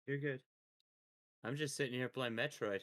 You're good. I'm just sitting here playing Metroid.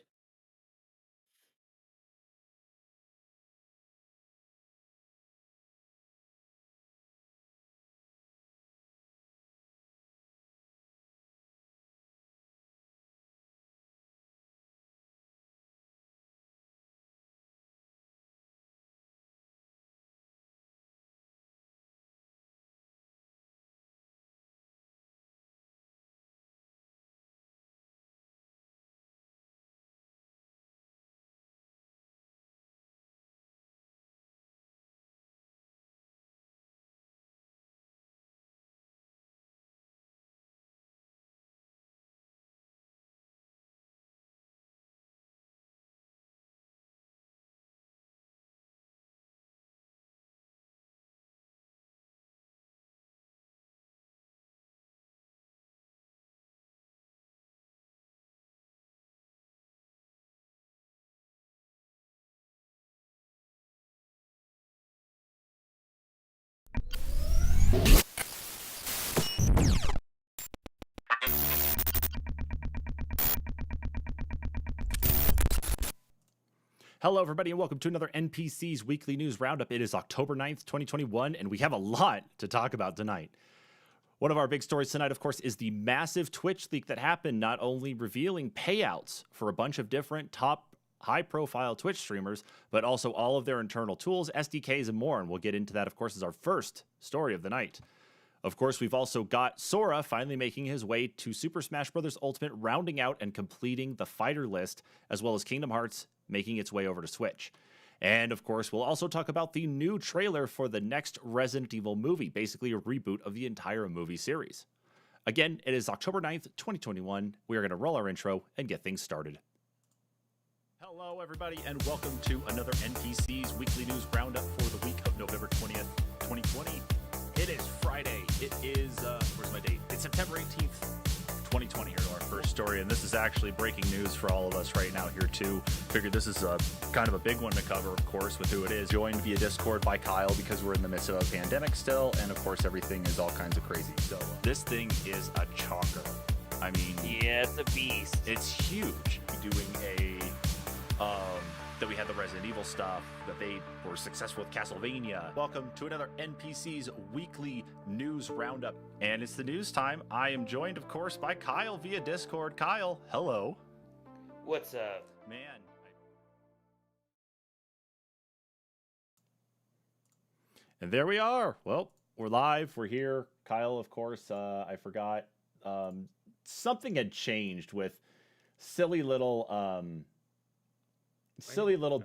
Hello, everybody, and welcome to another NPCs Weekly News Roundup. It is October 9th, 2021, and we have a lot to talk about tonight. One of our big stories tonight, of course, is the massive Twitch leak that happened, not only revealing payouts for a bunch of different top high-profile Twitch streamers, but also all of their internal tools, SDKs, and more, and we'll get into that, of course, as our first story of the night. Of course, we've also got Sora finally making his way to Super Smash Bros. Ultimate, rounding out and completing the fighter list, as well as Kingdom Hearts making its way over to Switch. And of course, we'll also talk about the new trailer for the next Resident Evil movie, basically a reboot of the entire movie series. Again, it is October 9th, 2021. We are going to roll our intro and get things started. Hello, everybody, and welcome to another NPCs Weekly News Roundup for the week of November 20th, 2020. It is Friday. It is, where's my date? It's September 18th, 2020 here to our first story, and this is actually breaking news for all of us right now here too. Figured this is a kind of a big one to cover, of course, with who it is. Joined via Discord by Kyle because we're in the midst of a pandemic still, and of course everything is all kinds of crazy. So this thing is a chonker. I mean, Yeah, it's a beast. it's huge. Doing that we had the Resident Evil stuff, that they were successful with Castlevania. Welcome to another NPC's Weekly News Roundup. And it's the news time. I am joined, of course, by Kyle via Discord. Kyle, hello. What's up? Man. And there we are. Well, we're live. We're here. Kyle, of course, I forgot. Something had changed with silly little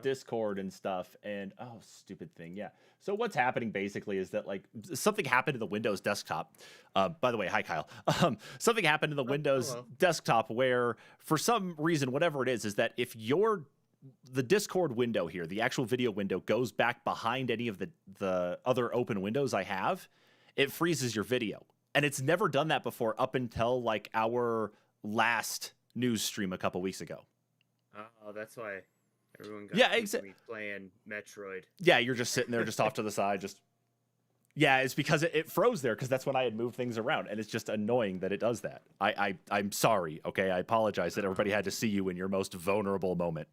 Discord and stuff, and stupid thing. Yeah, so what's happening basically is that, like, something happened to the Windows desktop. By the way, hi Kyle. Something happened to the Windows hello. desktop where, for some reason, whatever it is that if the Discord window here, the actual video window, goes back behind any of the other open windows I have, it freezes your video. And it's never done that before up until, like, our last news stream a couple weeks ago. Oh, that's why everyone got Yeah, me playing Metroid. Yeah, you're just sitting there just off to the side. Yeah, it's because it froze there because that's when I had moved things around. And it's just annoying that it does that. I'm sorry, okay? I apologize that everybody had to see you in your most vulnerable moment.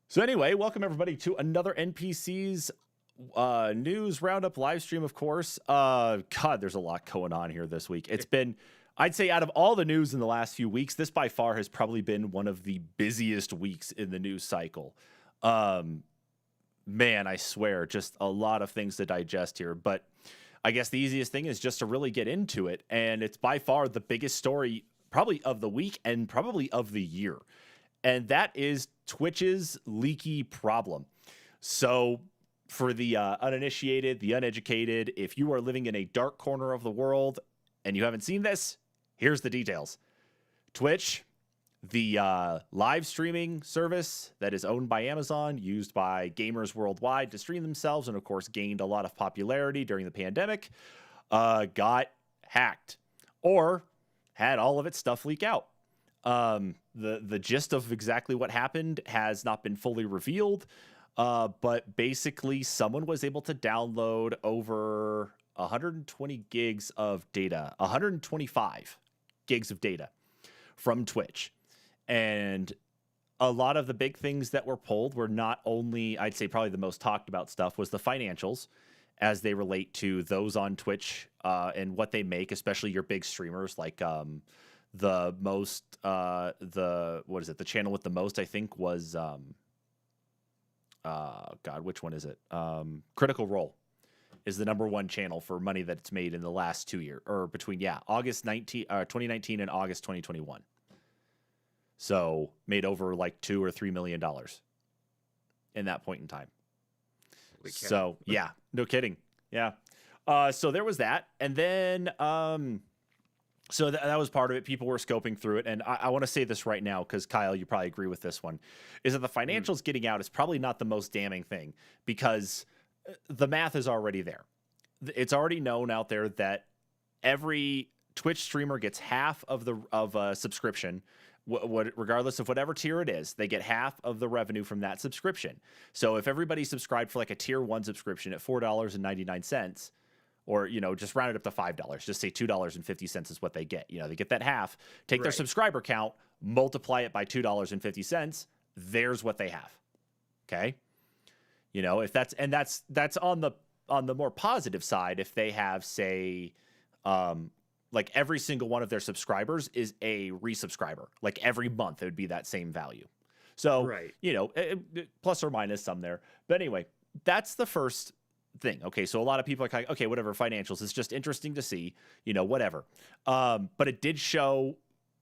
So anyway, welcome everybody to another NPC's news roundup live stream, of course. God, there's a lot going on here this week. It's been, I'd say, out of all the news in the last few weeks, this by far has probably been one of the busiest weeks in the news cycle. Man, I swear, just a lot of things to digest here. But I guess the easiest thing is just to really get into it. And it's by far the biggest story probably of the week and probably of the year. And that is Twitch's Leaky problem. So for the uninitiated, the uneducated, if you are living in a dark corner of the world and you haven't seen this, here's the details. Twitch, the live streaming service that is owned by Amazon, used by gamers worldwide to stream themselves, and of course gained a lot of popularity during the pandemic, got hacked or had all of its stuff leak out. The gist of exactly what happened has not been fully revealed, but basically someone was able to download over 120 gigs of data, 125 gigs of data from Twitch. And a lot of the big things that were pulled were not only, I'd say probably the most talked about stuff was the financials as they relate to those on Twitch and what they make, especially your big streamers like the channel with the most, I think, was which one is it? Critical Role is the #1 channel for money that's made in the last 2 years, or between 2019 and August 2021. So made over like $2 or $3 million in that point in time. So yeah, no kidding. Yeah. So there was that. And then, so that was part of it. People were scoping through it. And I want to say this right now, because Kyle, you probably agree with this one, is that the financials getting out is probably not the most damning thing, because the math is already there. It's already known out there that every Twitch streamer gets half of a subscription, regardless of whatever tier it is. They get half of the revenue from that subscription. So if everybody subscribed for like a tier 1 subscription at $4.99, or, just round it up to $5, just say $2.50 is what they get. They get that half, take their subscriber count, multiply it by $2.50. There's what they have. Okay. If that's on the more positive side, if they have, say, like every single one of their subscribers is a resubscriber, like every month it would be that same value. So, plus or minus some there. But anyway, that's the first thing. Okay, so a lot of people are like, okay, whatever, financials. It's just interesting to see, whatever. But it did show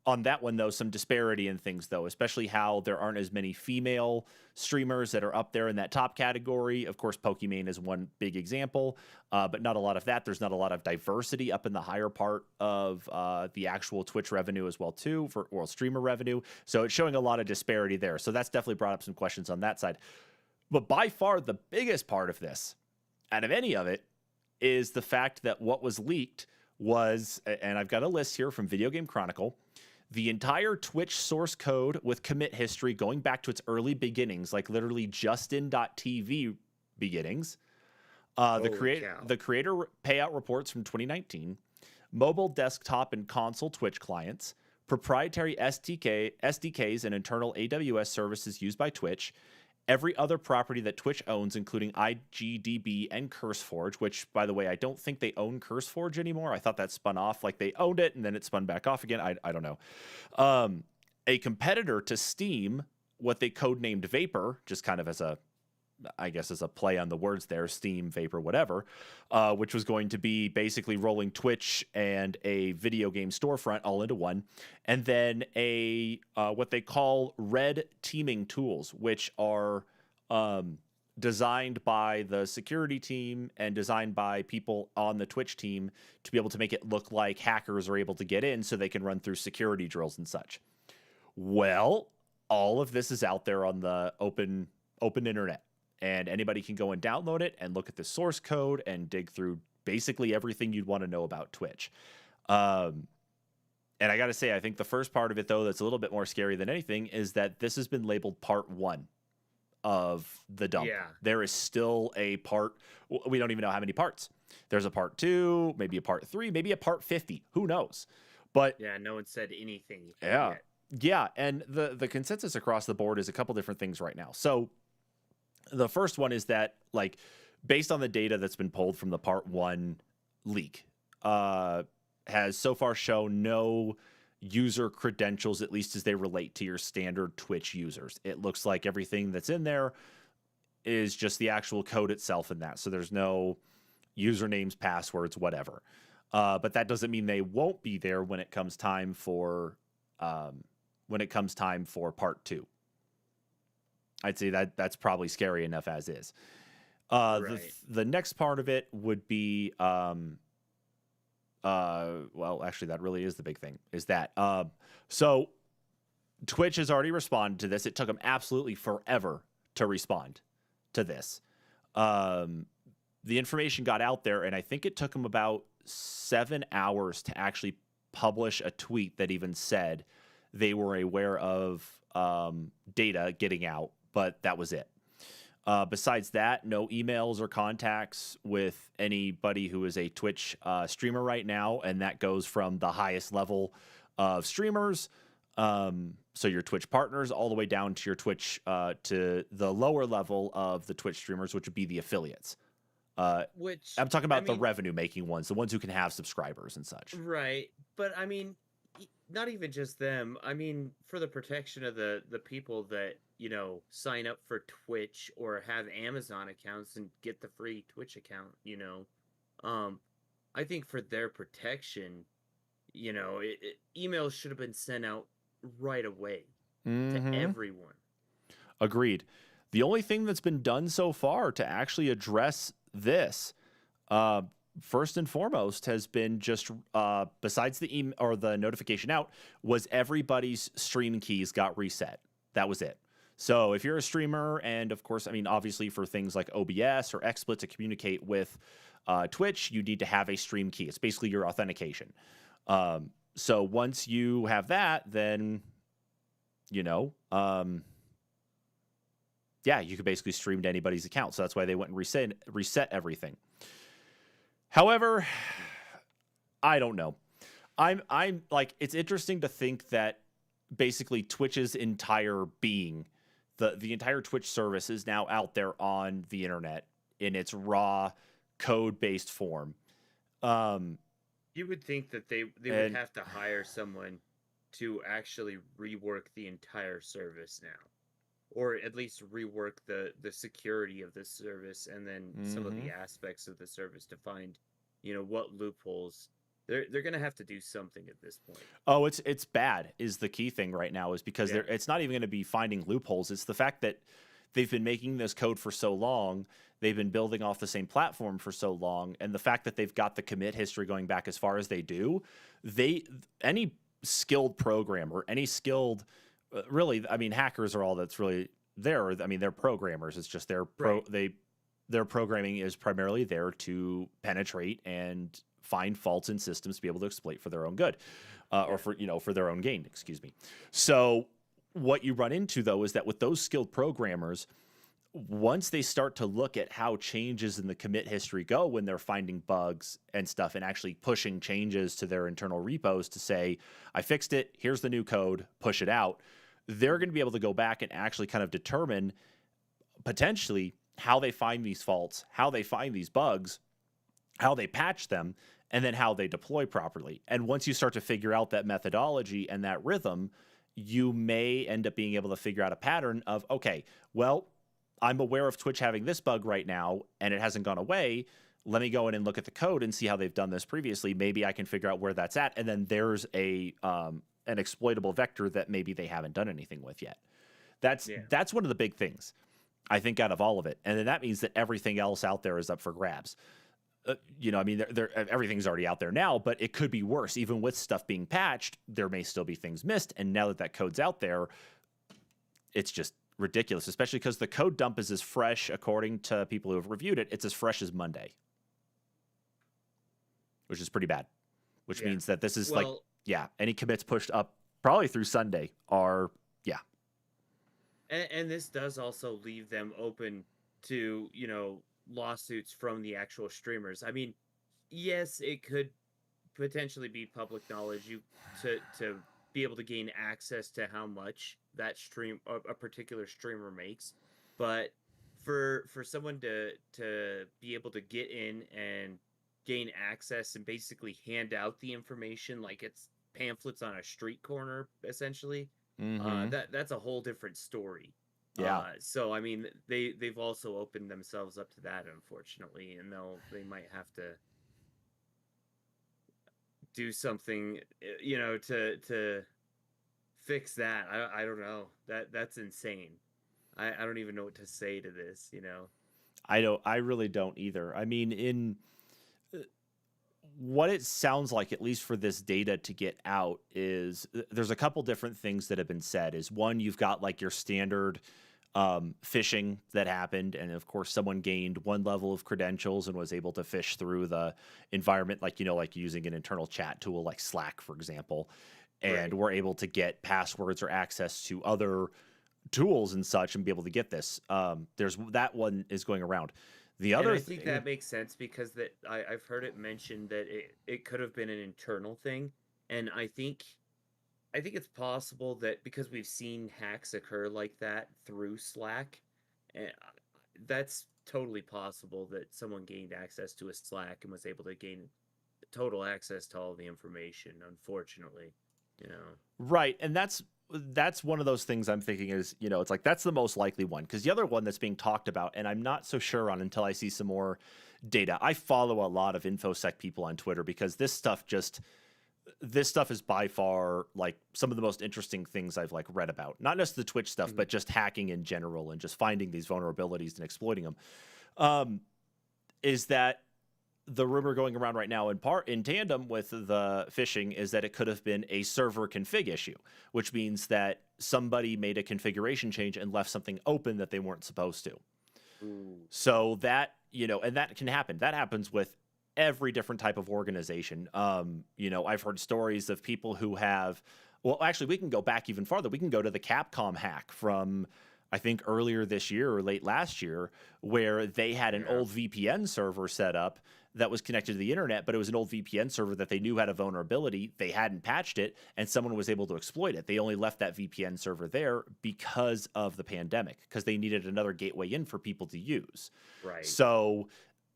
on that one, though, some disparity in things, though, especially how there aren't as many female streamers that are up there in that top category. Of course, Pokimane is one big example, but not a lot of that. There's not a lot of diversity up in the higher part of the actual Twitch revenue as well, too, for world streamer revenue. So it's showing a lot of disparity there. So that's definitely brought up some questions on that side. But by far, the biggest part of this, out of any of it, is the fact that what was leaked was, and I've got a list here from Video Game Chronicle, the entire Twitch source code with commit history going back to its early beginnings, like literally Justin.tv beginnings, the creator payout reports from 2019, mobile, desktop, and console Twitch clients, proprietary SDKs and internal AWS services used by Twitch, every other property that Twitch owns, including IGDB and CurseForge, which, by the way, I don't think they own CurseForge anymore. I thought that spun off, like they owned it and then it spun back off again. I don't know. A competitor to Steam, what they codenamed Vapor, just kind of as a play on the words there, Steam, Vapor, whatever, which was going to be basically rolling Twitch and a video game storefront all into one. And then what they call red teaming tools, which are designed by the security team and designed by people on the Twitch team to be able to make it look like hackers are able to get in so they can run through security drills and such. Well, all of this is out there on the open internet. And anybody can go and download it and look at the source code and dig through basically everything you'd want to know about Twitch. And I got to say, I think the first part of it, though, that's a little bit more scary than anything is that this has been labeled part 1 of the dump. Yeah. There is still a part. We don't even know how many parts. There's a part 2, maybe a part 3, maybe a part 50. Who knows? But yeah, no one said anything. Yeah. Yeah. And the consensus across the board is a couple different things right now. So the first one is that, like, based on the data that's been pulled from the part 1 leak, has so far shown no user credentials, at least as they relate to your standard Twitch users. It looks like everything that's in there is just the actual code itself in that. So there's no usernames, passwords, whatever. But that doesn't mean they won't be there when it comes time for part 2. I'd say that's probably scary enough as is. Right. The next part of it would be, well, actually, that really is the big thing, is that, so Twitch has already responded to this. It took them absolutely forever to respond to this. The information got out there, and I think it took them about 7 hours to actually publish a tweet that even said they were aware of data getting out. But that was it. Besides that, no emails or contacts with anybody who is a Twitch streamer right now, and that goes from the highest level of streamers. So your Twitch partners all the way down to your Twitch, to the lower level of the Twitch streamers, which would be the affiliates. Which I'm talking about I the mean, revenue making ones, the ones who can have subscribers and such. right? But I mean, not even just them. I mean, for the protection of the people that sign up for Twitch or have Amazon accounts and get the free Twitch account. I think for their protection, emails should have been sent out right away to everyone. Agreed. The only thing that's been done so far to actually address this, first and foremost, has been just besides the email or the notification out, was everybody's stream keys got reset. That was it. So if you're a streamer, and of course, I mean, obviously for things like OBS or XSplit to communicate with Twitch, you need to have a stream key. It's basically your authentication. So once you have that, then, yeah, you could basically stream to anybody's account. So that's why they went and reset everything. However, I don't know. I'm like, it's interesting to think that basically Twitch's entire being, the entire Twitch service is now out there on the internet in its raw code-based form. You would think that they would have to hire someone to actually rework the entire service now, or at least rework the security of the service, and then some of the aspects of the service to find, what loopholes. They're gonna have to do something at this point. Oh, it's bad is the key thing right now, is because it's not even going to be finding loopholes. It's the fact that they've been making this code for so long. They've been building off the same platform for so long, and the fact that they've got the commit history going back as far as they do, any skilled programmer, any skilled, really, I mean, hackers are all that's really there. I mean, they're programmers. It's just their programming is primarily there to penetrate and find faults in systems to be able to exploit for their own good, or for their own gain. Excuse me. So what you run into though is that with those skilled programmers, once they start to look at how changes in the commit history go when they're finding bugs and stuff and actually pushing changes to their internal repos to say, I fixed it, here's the new code, push it out, they're going to be able to go back and actually kind of determine potentially how they find these faults, how they find these bugs, how they patch them, and then how they deploy properly. And once you start to figure out that methodology and that rhythm, you may end up being able to figure out a pattern of, okay, well, I'm aware of Twitch having this bug right now, and it hasn't gone away. Let me go in and look at the code and see how they've done this previously. Maybe I can figure out where that's at, and then there's an exploitable vector that maybe they haven't done anything with yet. That's one of the big things, I think, out of all of it. And then that means that everything else out there is up for grabs. I mean, everything's already out there now, but it could be worse. Even with stuff being patched, there may still be things missed. And now that code's out there, it's just ridiculous, especially because the code dump is as fresh, according to people who have reviewed it, it's as fresh as Monday, which is pretty bad, which means that this is any commits pushed up probably through Sunday are, And this does also leave them open to, lawsuits from the actual streamers. I mean, yes, it could potentially be public knowledge to be able to gain access to how much that a particular streamer makes, but for someone to be able to get in and gain access and basically hand out the information like it's pamphlets on a street corner, essentially, that's a whole different story. So I mean, they've also opened themselves up to that, unfortunately, and they might have to do something, to fix that. I don't know. That's insane. I don't even know what to say to this, I really don't either. I mean, in what it sounds like, at least for this data to get out, is there's a couple different things that have been said. Is one, you've got like your standard phishing that happened, and of course someone gained one level of credentials and was able to phish through the environment, like using an internal chat tool like Slack, for example, and we're able to get passwords or access to other tools and such and be able to get this. There's that one is going around. The other, I think that makes sense because I've heard it mentioned that it could have been an internal thing, and I think I think it's possible that because we've seen hacks occur like that through Slack, and that's totally possible that someone gained access to a Slack and was able to gain total access to all the information, unfortunately, you know. Right, and that's one of those things I'm thinking is, it's like that's the most likely one, because the other one that's being talked about, and I'm not so sure on until I see some more data. I follow a lot of infosec people on Twitter because this stuff is by far like some of the most interesting things I've like read about. Not just the Twitch stuff, but just hacking in general and just finding these vulnerabilities and exploiting them. Is that the rumor going around right now in tandem with the phishing is that it could have been a server config issue, which means that somebody made a configuration change and left something open that they weren't supposed to. Ooh. So that, and that can happen. That happens with every different type of organization. I've heard stories of people who have, well, actually, we can go back even farther. We can go to the Capcom hack from, I think, earlier this year or late last year, where they had an old VPN server set up that was connected to the internet, but it was an old VPN server that they knew had a vulnerability. They hadn't patched it, and someone was able to exploit it. They only left that VPN server there because of the pandemic, because they needed another gateway in for people to use. Right. So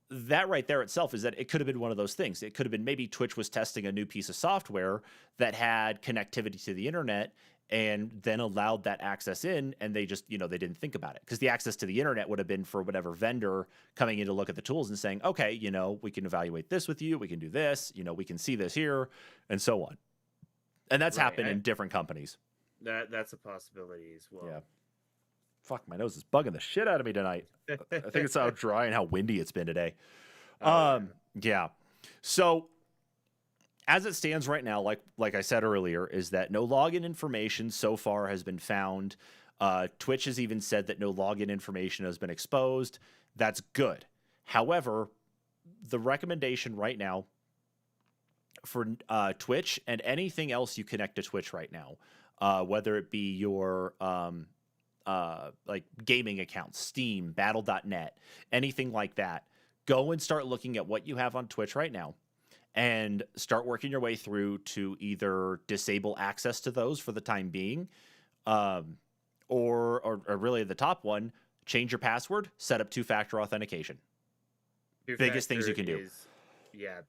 that right there itself is that it could have been one of those things. It could have been maybe Twitch was testing a new piece of software that had connectivity to the internet and then allowed that access in, and they just, they didn't think about it, because the access to the internet would have been for whatever vendor coming in to look at the tools and saying, okay, we can evaluate this with you, we can do this, we can see this here, and so on. And that's happened in different companies. That's a possibility as well. Yeah. Fuck, my nose is bugging the shit out of me tonight. I think it's how dry and how windy it's been today. Yeah. So as it stands right now, like I said earlier, is that no login information so far has been found. Twitch has even said that no login information has been exposed. That's good. However, the recommendation right now for Twitch and anything else you connect to Twitch right now, whether it be your like gaming accounts, Steam, Battle.net, anything like that, go and start looking at what you have on Twitch right now and start working your way through to either disable access to those for the time being, or really the top one, change your password, set up two-factor authentication. Biggest things you can do. Yeah,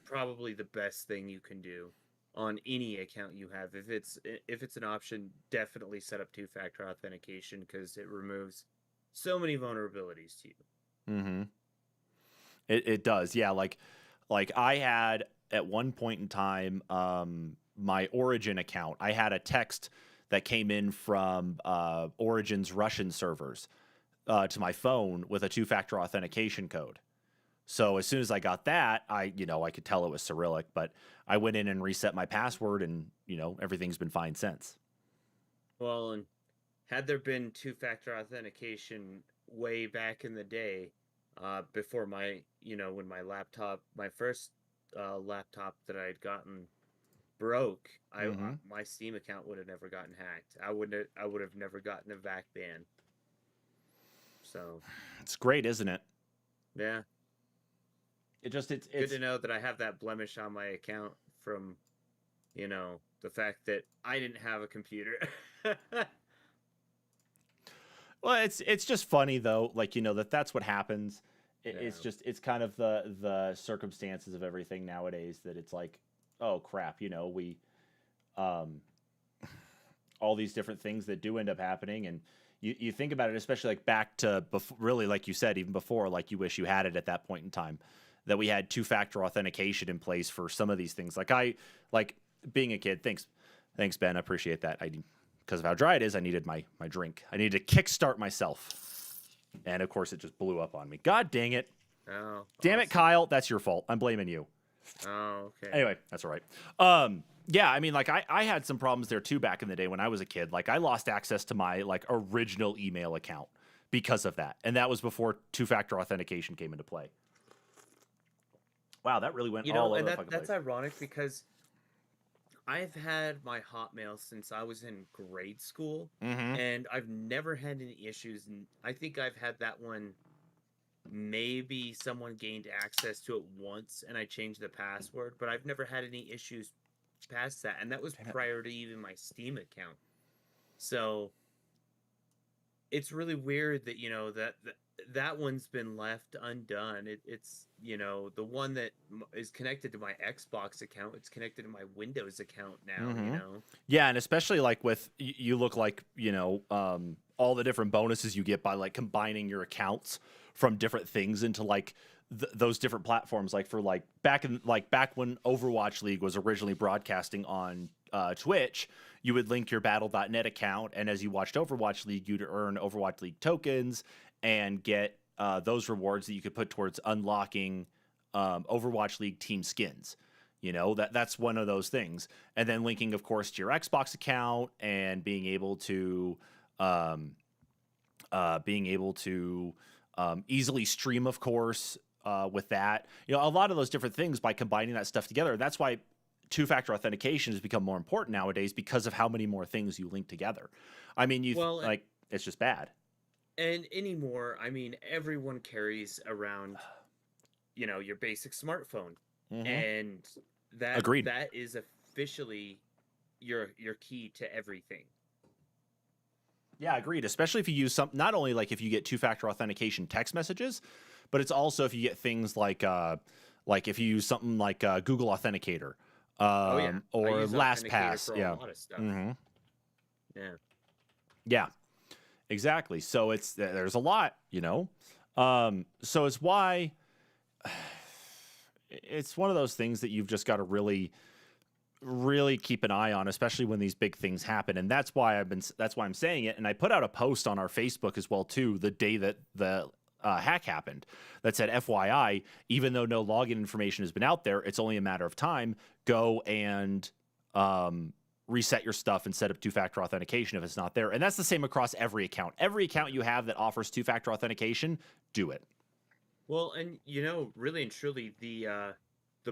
probably the best thing you can do on any account you have. If it's an option, definitely set up two-factor authentication, because it removes so many vulnerabilities to you. Mm-hmm. It does, yeah. Like I had at one point in time, my Origin account, I had a text that came in from Origin's Russian servers to my phone with a two-factor authentication code. So as soon as I got that, I could tell it was Cyrillic, but I went in and reset my password, and everything's been fine since. Well, and had there been two-factor authentication way back in the day, before when my first laptop that I had gotten broke, my Steam account would have never gotten hacked. I would have never gotten a VAC ban. So it's great, isn't it? Yeah. It's good to know that I have that blemish on my account from, the fact that I didn't have a computer. Well, it's just funny though, like that's what happens. It's kind of the circumstances of everything nowadays, that it's like, oh crap, we all these different things that do end up happening, and you think about it, especially like back to really, like you said, even before, like you wish you had it at that point in time, that we had two-factor authentication in place for some of these things. Like being a kid. Thanks Ben, I appreciate that. Because of how dry it is, I needed my drink. I needed to kickstart myself. And of course, it just blew up on me. God dang it. Oh, damn it, Kyle. That's your fault. I'm blaming you. Oh, okay. Anyway, that's all right. Yeah, I mean, like I had some problems there too back in the day when I was a kid. Like I lost access to my original email account because of that. And that was before two-factor authentication came into play. Wow, that really went all over the fucking place. That's ironic, because I've had my Hotmail since I was in grade school, and I've never had any issues. And I think I've had that one. Maybe someone gained access to it once, and I changed the password, but I've never had any issues past that, and that was Damn it. prior to even my Steam account. So it's really weird that that one's been left undone. It's the one that is connected to my Xbox account. It's connected to my Windows account now. Yeah, and especially like with you look like all the different bonuses you get by like combining your accounts from different things into like those different platforms. Like for back when Overwatch League was originally broadcasting on Twitch, you would link your Battle.net account, and as you watched Overwatch League, you'd earn Overwatch League tokens and get those rewards that you could put towards unlocking Overwatch League team skins. That's one of those things. And then linking, of course, to your Xbox account and being able to easily stream, of course, with that. A lot of those different things by combining that stuff together. And that's why two-factor authentication has become more important nowadays because of how many more things you link together. I mean, it's just bad. And anymore, I mean, everyone carries around, your basic smartphone. Mm-hmm. And Agreed. That is officially your key to everything. Yeah, agreed. Especially if you use not only like if you get two-factor authentication text messages, but it's also if you get things like if you use something like Google Authenticator, or LastPass. Yeah. A lot of stuff. Mm-hmm. Yeah. Yeah. Exactly. So there's a lot, So it's why it's one of those things that you've just got to really, really keep an eye on, especially when these big things happen. And that's why I'm saying it. And I put out a post on our Facebook as well too, the day that the hack happened, that said, FYI, even though no login information has been out there, it's only a matter of time. Go and reset your stuff and set up two-factor authentication if it's not there. And that's the same across every account. Every account you have that offers two-factor authentication, do it. Well, and really and truly, the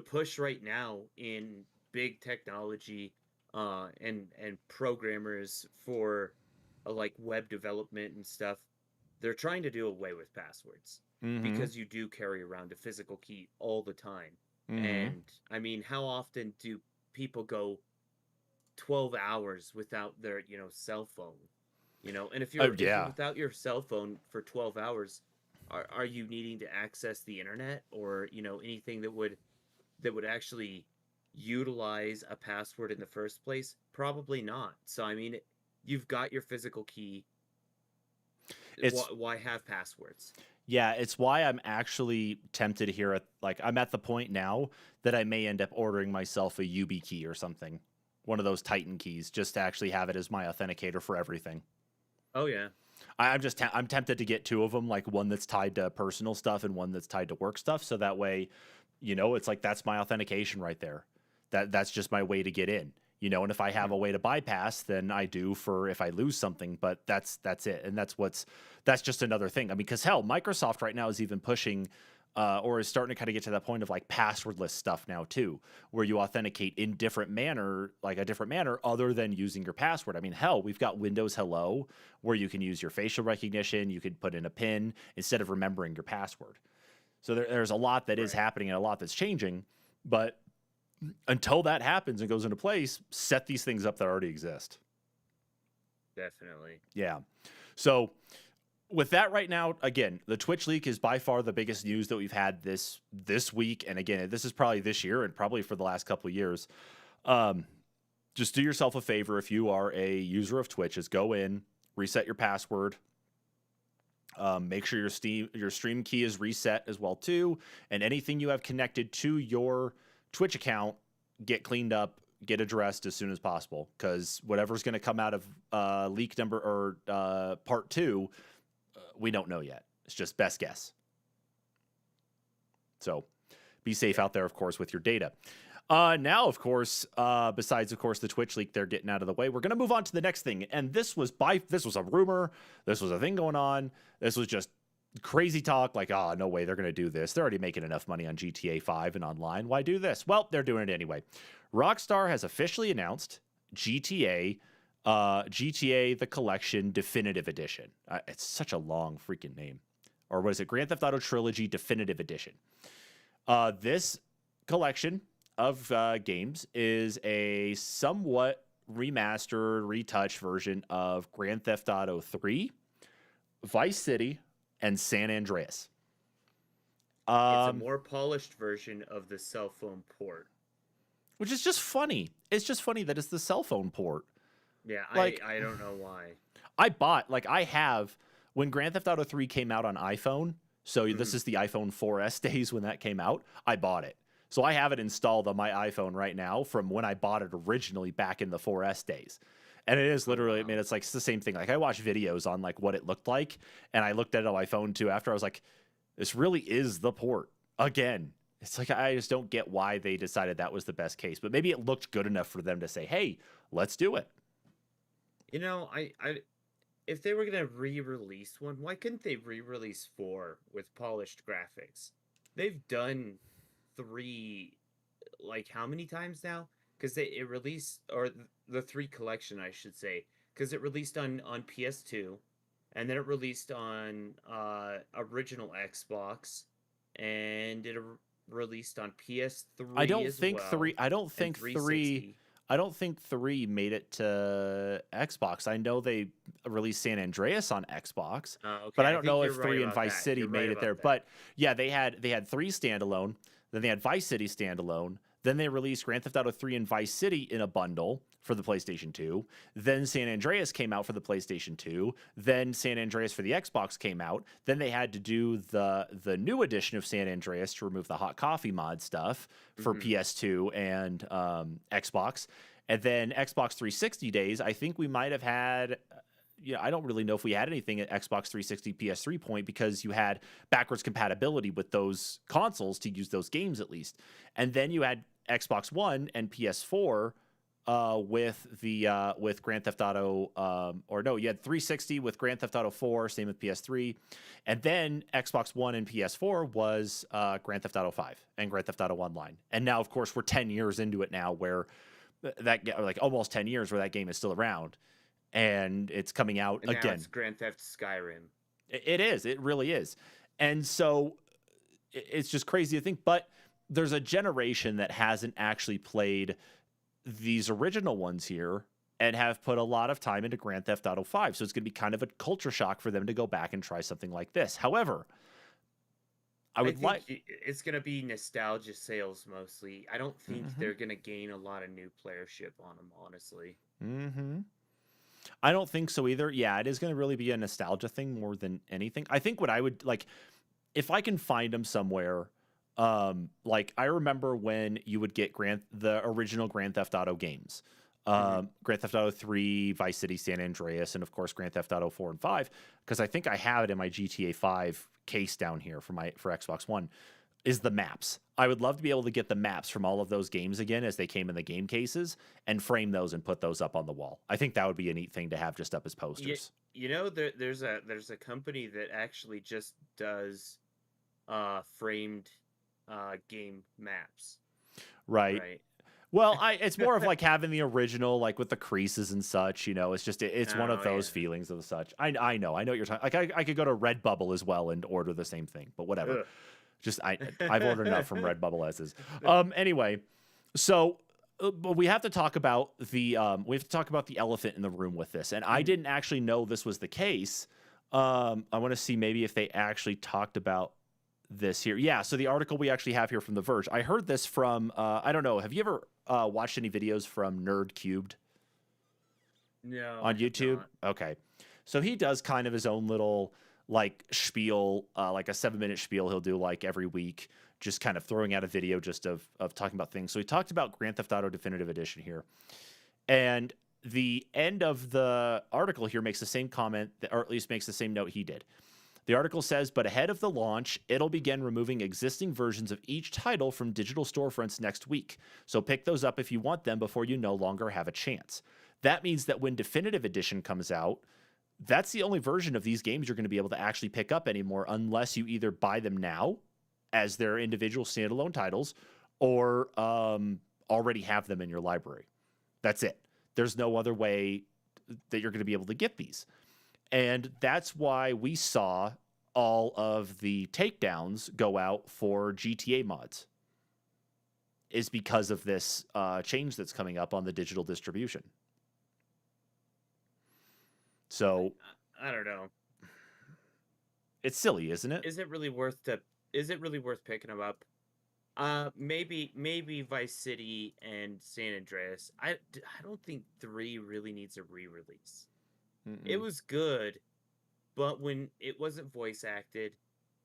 push right now in big technology and programmers for like web development and stuff, they're trying to do away with passwords because you do carry around a physical key all the time. Mm-hmm. And I mean, how often do people go 12 hours without their cell phone? And if you're without your cell phone for 12 hours, are you needing to access the internet or anything that would actually utilize a password in the first place? Probably not. So I mean, you've got your physical key. Why have passwords? Yeah, it's why I'm actually tempted here I'm at the point now that I may end up ordering myself a YubiKey or something, one of those Titan keys, just to actually have it as my authenticator for everything. Oh yeah. I'm tempted to get two of them, like one that's tied to personal stuff and one that's tied to work stuff. So that way, it's like, that's my authentication right there. That's just my way to get in, and if I have a way to bypass, then I do for if I lose something, but that's it. And that's just another thing. I mean, cause hell, Microsoft right now is even pushing, or is starting to kind of get to that point of like passwordless stuff now too, where you authenticate in a different manner other than using your password. I mean, hell, we've got Windows Hello where you can use your facial recognition. You can put in a PIN instead of remembering your password. So there's a lot that is happening and a lot that's changing, but until that happens and goes into place, set these things up that already exist. Definitely. Yeah. So with that right now, again, the Twitch leak is by far the biggest news that we've had this week. And again, this is probably this year and probably for the last couple of years. Just do yourself a favor. If you are a user of Twitch, is go in, reset your password. Make sure your stream key is reset as well too. And anything you have connected to your Twitch account, get cleaned up, get addressed as soon as possible, because whatever's going to come out of leak number or part 2, we don't know yet. It's just best guess. So be safe out there, of course, with your data. Now, of course, besides, of course, the Twitch leak, they're getting out of the way. We're going to move on to the next thing. And this was a rumor. This was a thing going on. This was just crazy talk, like, no way they're going to do this. They're already making enough money on GTA 5 and online. Why do this? Well, they're doing it anyway. Rockstar has officially announced GTA The Collection Definitive Edition. It's such a long freaking name. Or what is it? Grand Theft Auto Trilogy Definitive Edition. This collection of games is a somewhat remastered, retouched version of Grand Theft Auto 3, Vice City, and San Andreas. It's a more polished version of the cell phone port. Which is just funny. It's just funny that it's the cell phone port. Yeah, Like, I don't know why. I have, when Grand Theft Auto 3 came out on iPhone, so this is the iPhone 4S days when that came out, I bought it. So I have it installed on my iPhone right now from when I bought it originally back in the 4S days. And it is literally, I mean, it's like it's the same thing. Like I watched videos on like what it looked like, and I looked at it on my phone too after. I was like, this really is the port again. It's like I just don't get why they decided that was the best case, but maybe it looked good enough for them to say, "Hey, let's do it." You know, if they were gonna re-release one, why couldn't they re-release 4 with polished graphics? They've done 3, like how many times now? Because it released, or the 3 collection, I should say, because it released on PS2, and then it released on original Xbox, and it released on PS3. I don't as think well, 3. I don't and think 3. 360. I don't think 3 made it to Xbox. I know they released San Andreas on Xbox, Okay, but I don't know think if you're 3 right and about Vice that. City You're made right it there. about that. But yeah, they had 3 standalone, then they had Vice City standalone, then they released Grand Theft Auto 3 and Vice City in a bundle for the PlayStation 2. Then San Andreas came out for the PlayStation 2. Then San Andreas for the Xbox came out. Then they had to do the new edition of San Andreas to remove the hot coffee mod stuff for PS2 and Xbox. And then Xbox 360 days, I think we might have had, I don't really know if we had anything at Xbox 360 PS3 point because you had backwards compatibility with those consoles to use those games at least. And then you had Xbox One and PS4 with Grand Theft Auto, you had 360 with Grand Theft Auto 4, same with PS3. And then Xbox One and PS4 was Grand Theft Auto 5 and Grand Theft Auto Online. And now, of course, we're 10 years into it now where like almost 10 years where that game is still around and it's coming out and again. Now it's Grand Theft Skyrim. It is. It really is. And so it's just crazy to think. But there's a generation that hasn't actually played these original ones here and have put a lot of time into Grand Theft Auto 5. So it's going to be kind of a culture shock for them to go back and try something like this. However, I think it's going to be nostalgia sales mostly. I don't think they're going to gain a lot of new playership on them, honestly. I don't think so either. Yeah, it is going to really be a nostalgia thing more than anything. I think what I would like, if I can find them somewhere, like I remember when you would get the original Grand Theft Auto games, Grand Theft Auto 3, Vice City, San Andreas, and of course Grand Theft Auto 4 and 5, because I think I have it in my GTA 5 case down here for Xbox One, is the maps. I would love to be able to get the maps from all of those games again as they came in the game cases and frame those and put those up on the wall. I think that would be a neat thing to have just up as posters. There's a company that actually just does framed game maps. Right. Well, it's more of like having the original, like with the creases and such, it's just, it's one of those feelings of the such. I know what you're talking. Like I could go to Redbubble as well and order the same thing, but whatever. Ugh. Just, I've ordered enough from Redbubble as is. Anyway, so but we have to talk about the elephant in the room with this. And I didn't actually know this was the case. I want to see maybe if they actually talked about this here. Yeah, so the article we actually have here from The Verge. I heard this from, I don't know, have you ever watched any videos from Nerd Cubed? No. On YouTube? Okay. So he does kind of his own little like spiel, like a 7-minute spiel he'll do like every week, just kind of throwing out a video just of talking about things. So he talked about Grand Theft Auto Definitive Edition here. And the end of the article here makes the same comment, or at least makes the same note he did. The article says, but ahead of the launch, it'll begin removing existing versions of each title from digital storefronts next week. So pick those up if you want them before you no longer have a chance. That means that when Definitive Edition comes out, that's the only version of these games you're going to be able to actually pick up anymore unless you either buy them now as their individual standalone titles or already have them in your library. That's it. There's no other way that you're going to be able to get these. And that's why we saw all of the takedowns go out for GTA mods. is because of this change that's coming up on the digital distribution. So I don't know. it's silly, isn't it? Is it really worth picking them up? Maybe Vice City and San Andreas. I don't think 3 really needs a re-release. It was good, but when it wasn't voice acted,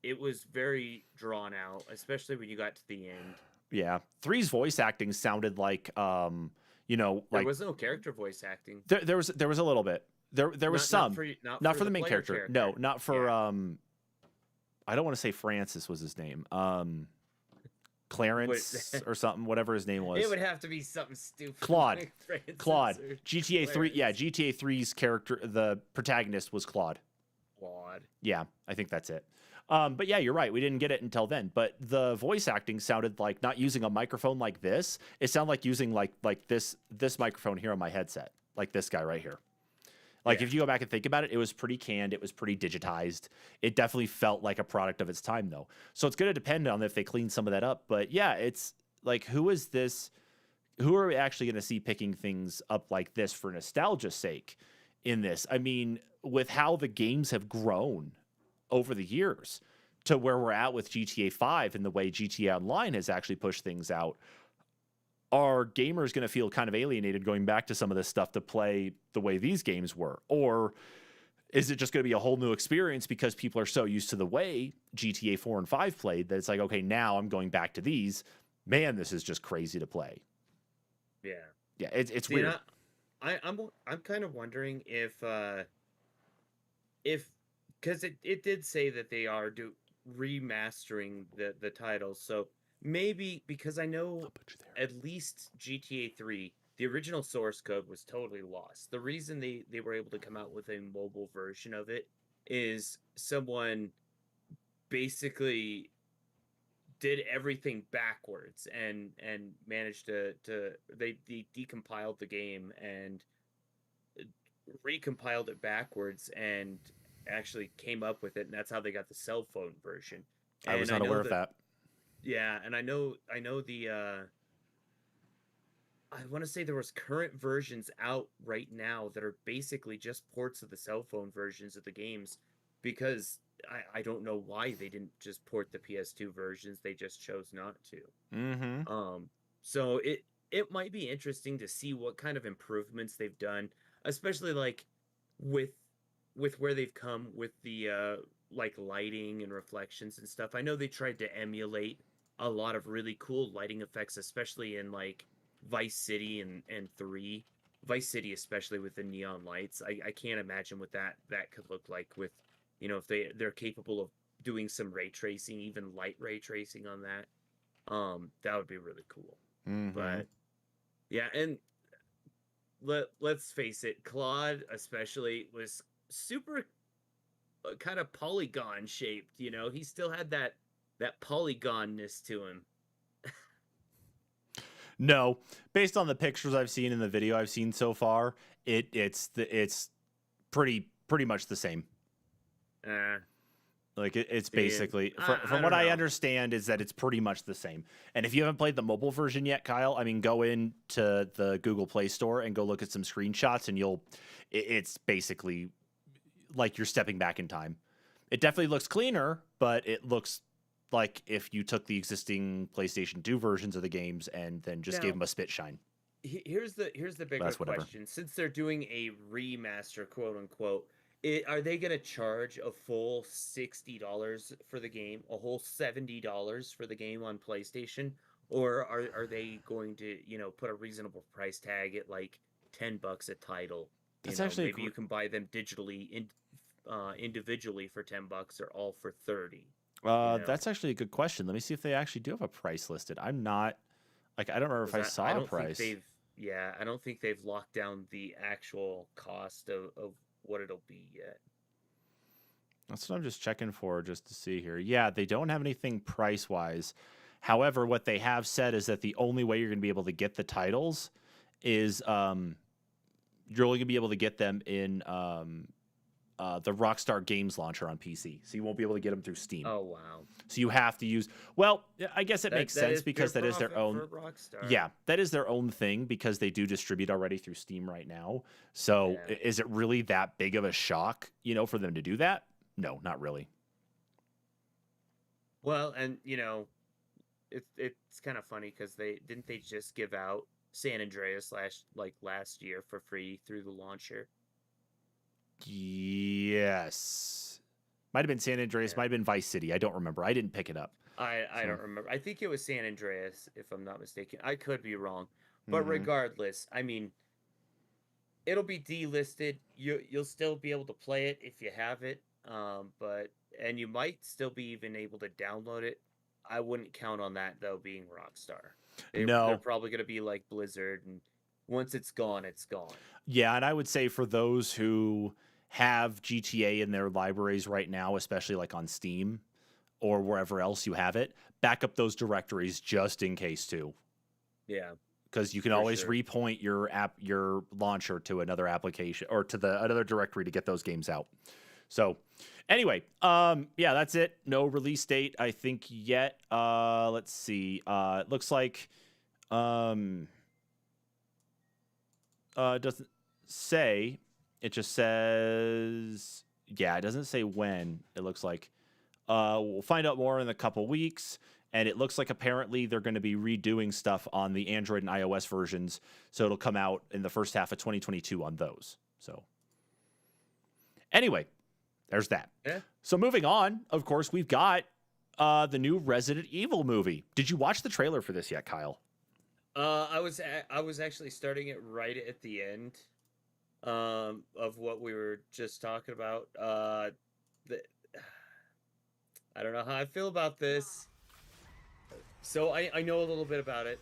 it was very drawn out, especially when you got to the end. Yeah, 3's voice acting sounded like There was no character voice acting. There was a little bit. There was some. Not for the main character. No, not for I don't want to say Francis was his name. Clarence or something, whatever his name was. It would have to be something stupid. Claude. Like Claude. GTA 3. Yeah, GTA 3's character, the protagonist was Claude. Yeah, I think that's it. But yeah, you're right. We didn't get it until then. But the voice acting sounded like not using a microphone like this. It sounded like using like this microphone here on my headset, like this guy right here. Like if you go back and think about it, it was pretty canned. It was pretty digitized. It definitely felt like a product of its time, though. So it's going to depend on if they clean some of that up. But yeah, it's like, who is this? Who are we actually going to see picking things up like this for nostalgia's sake in this? I mean, with how the games have grown over the years to where we're at with GTA 5 and the way GTA Online has actually pushed things out, are gamers going to feel kind of alienated going back to some of this stuff to play the way these games were? Or is it just going to be a whole new experience because people are so used to the way GTA 4 and 5 played that it's like, okay, now I'm going back to these. Man, this is just crazy to play. Yeah. Yeah, it's weird. I'm kind of wondering if because it did say that they are remastering the titles, so maybe, because I know at least GTA 3, the original source code was totally lost. The reason they were able to come out with a mobile version of it is someone basically did everything backwards and managed to they decompiled the game and recompiled it backwards and actually came up with it, and that's how they got the cell phone version. I was not aware of that. Yeah, and I know the I want to say there was current versions out right now that are basically just ports of the cell phone versions of the games, because I don't know why they didn't just port the PS2 versions. They just chose not to. Mm-hmm. So it might be interesting to see what kind of improvements they've done, especially like with where they've come with the like lighting and reflections and stuff. I know they tried to emulate a lot of really cool lighting effects, especially in like Vice City and 3. Vice City, especially with the neon lights. I can't imagine what that could look like with, if they're capable of doing some ray tracing, even light ray tracing on that. That would be really cool. Mm-hmm. But yeah, and let's face it, Claude especially was super kind of polygon shaped. He still had that polygonness to him. No, based on the pictures I've seen in the video I've seen so far, it's pretty much the same. Like it's basically from what I understand is that it's pretty much the same. And if you haven't played the mobile version yet, Kyle, I mean, go into the Google Play Store and go look at some screenshots, and it's basically like you're stepping back in time. It definitely looks cleaner, but it looks like if you took the existing PlayStation 2 versions of the games and then just gave them a spit shine. Here's the bigger question. Since they're doing a remaster, quote unquote, are they going to charge a full $60 for the game, a whole $70 for the game on PlayStation? Or are they going to, put a reasonable price tag at like $10 a title? Maybe you can buy them digitally individually for $10 or all for $30. That's actually a good question. Let me see if they actually do have a price listed. I'm not I don't remember if I saw a price. I don't think they've locked down the actual cost of what it'll be yet. That's what I'm just checking for, just to see here. Yeah, they don't have anything price wise. However, what they have said is that the only way you're going to be able to get the titles is you're only going to be able to get them in the Rockstar Games launcher on PC, so you won't be able to get them through Steam. Oh wow. So you have to use. Well, I guess it makes That sense is because pure that is their profit own. for Rockstar. Yeah, that is their own thing because they do distribute already through Steam right now. So Yeah. is it really that big of a shock, for them to do that? No, not really. Well, and it's kind of funny because they just give out San Andreas last year for free through the launcher. Yes. Might have been San Andreas, Yeah. might have been Vice City. I don't remember. I didn't pick it up. I So- don't remember. I think it was San Andreas, if I'm not mistaken. I could be wrong, but Mhm. regardless, I mean, it'll be delisted. You'll still be able to play it if you have it, and you might still be even able to download it. I wouldn't count on that though, being Rockstar. No. They're probably gonna be like Blizzard, and once it's gone, it's gone. Yeah, and I would say for those who have GTA in their libraries right now, especially like on Steam or wherever else you have it, back up those directories just in case too. Yeah. Because you can For always sure. repoint your launcher to another application or to another directory to get those games out. So anyway, yeah, that's it. No release date, I think, yet. Let's see. It looks like it doesn't say. It just says, yeah, it doesn't say when. It looks like we'll find out more in a couple weeks. And it looks like apparently they're going to be redoing stuff on the Android and iOS versions. So it'll come out in the first half of 2022 on those. So anyway, there's that. Yeah. So moving on, of course, we've got the new Resident Evil movie. Did you watch the trailer for this yet, Kyle? I was actually starting it right at the end of what we were just talking about. I don't know how I feel about this. So I know a little bit about it.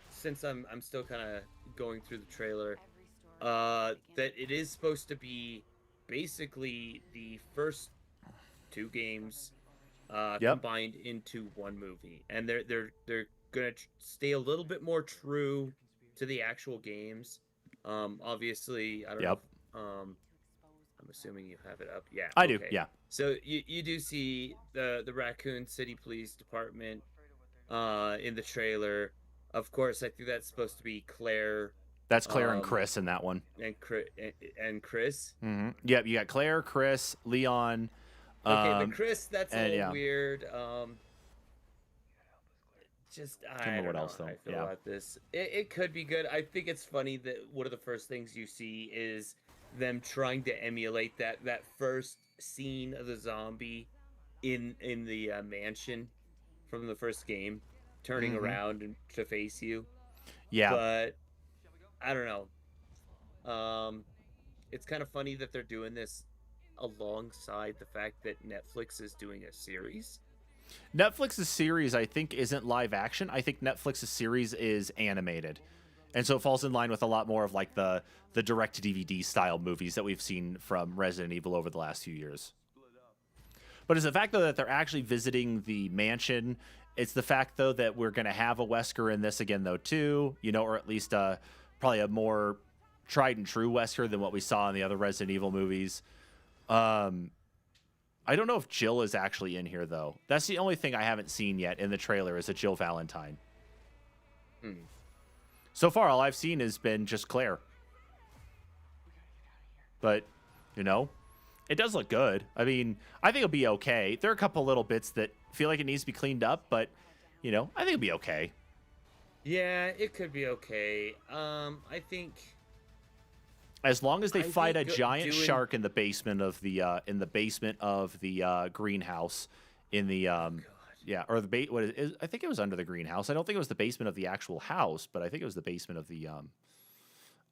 Since I'm still kind of going through the trailer. That it is supposed to be basically the first two games combined into one movie, and they're gonna stay a little bit more true to the actual games. Obviously, I don't know. I'm assuming you have it up. Yeah, I do. Yeah. So you do see the Raccoon City Police Department in the trailer. Of course, I think that's supposed to be Claire. That's Claire and Chris in that one. And Chris. Mm-hmm. Yep, you got Claire, Chris, Leon. Okay, but Chris, that's a little yeah. weird. Just I don't what know else, how though. I feel Yeah. about this. It could be good. I think it's funny that one of the first things you see is them trying to emulate that first scene of the zombie in the mansion from the first game, turning around and to face you. Yeah. But I don't know. It's kind of funny that they're doing this alongside the fact that Netflix is doing a series. Netflix's series, I think, isn't live action. I think Netflix's series is animated. And so it falls in line with a lot more of like the direct-to-DVD style movies that we've seen from Resident Evil over the last few years. But it's the fact, though, that they're actually visiting the mansion. It's the fact, though, that we're going to have a Wesker in this again, though, too. Or at least probably a more tried and true Wesker than what we saw in the other Resident Evil movies. I don't know if Jill is actually in here, though. That's the only thing I haven't seen yet in the trailer is a Jill Valentine. So far, all I've seen has been just Claire. But, it does look good. I mean, I think it'll be okay. There are a couple little bits that feel like it needs to be cleaned up, but, I think it'll be okay. Yeah, it could be okay. I think as long as they fight a think giant shark in the basement of the greenhouse in the yeah, or the what is I think it was under the greenhouse. I don't think it was the basement of the actual house, but I think it was the basement of the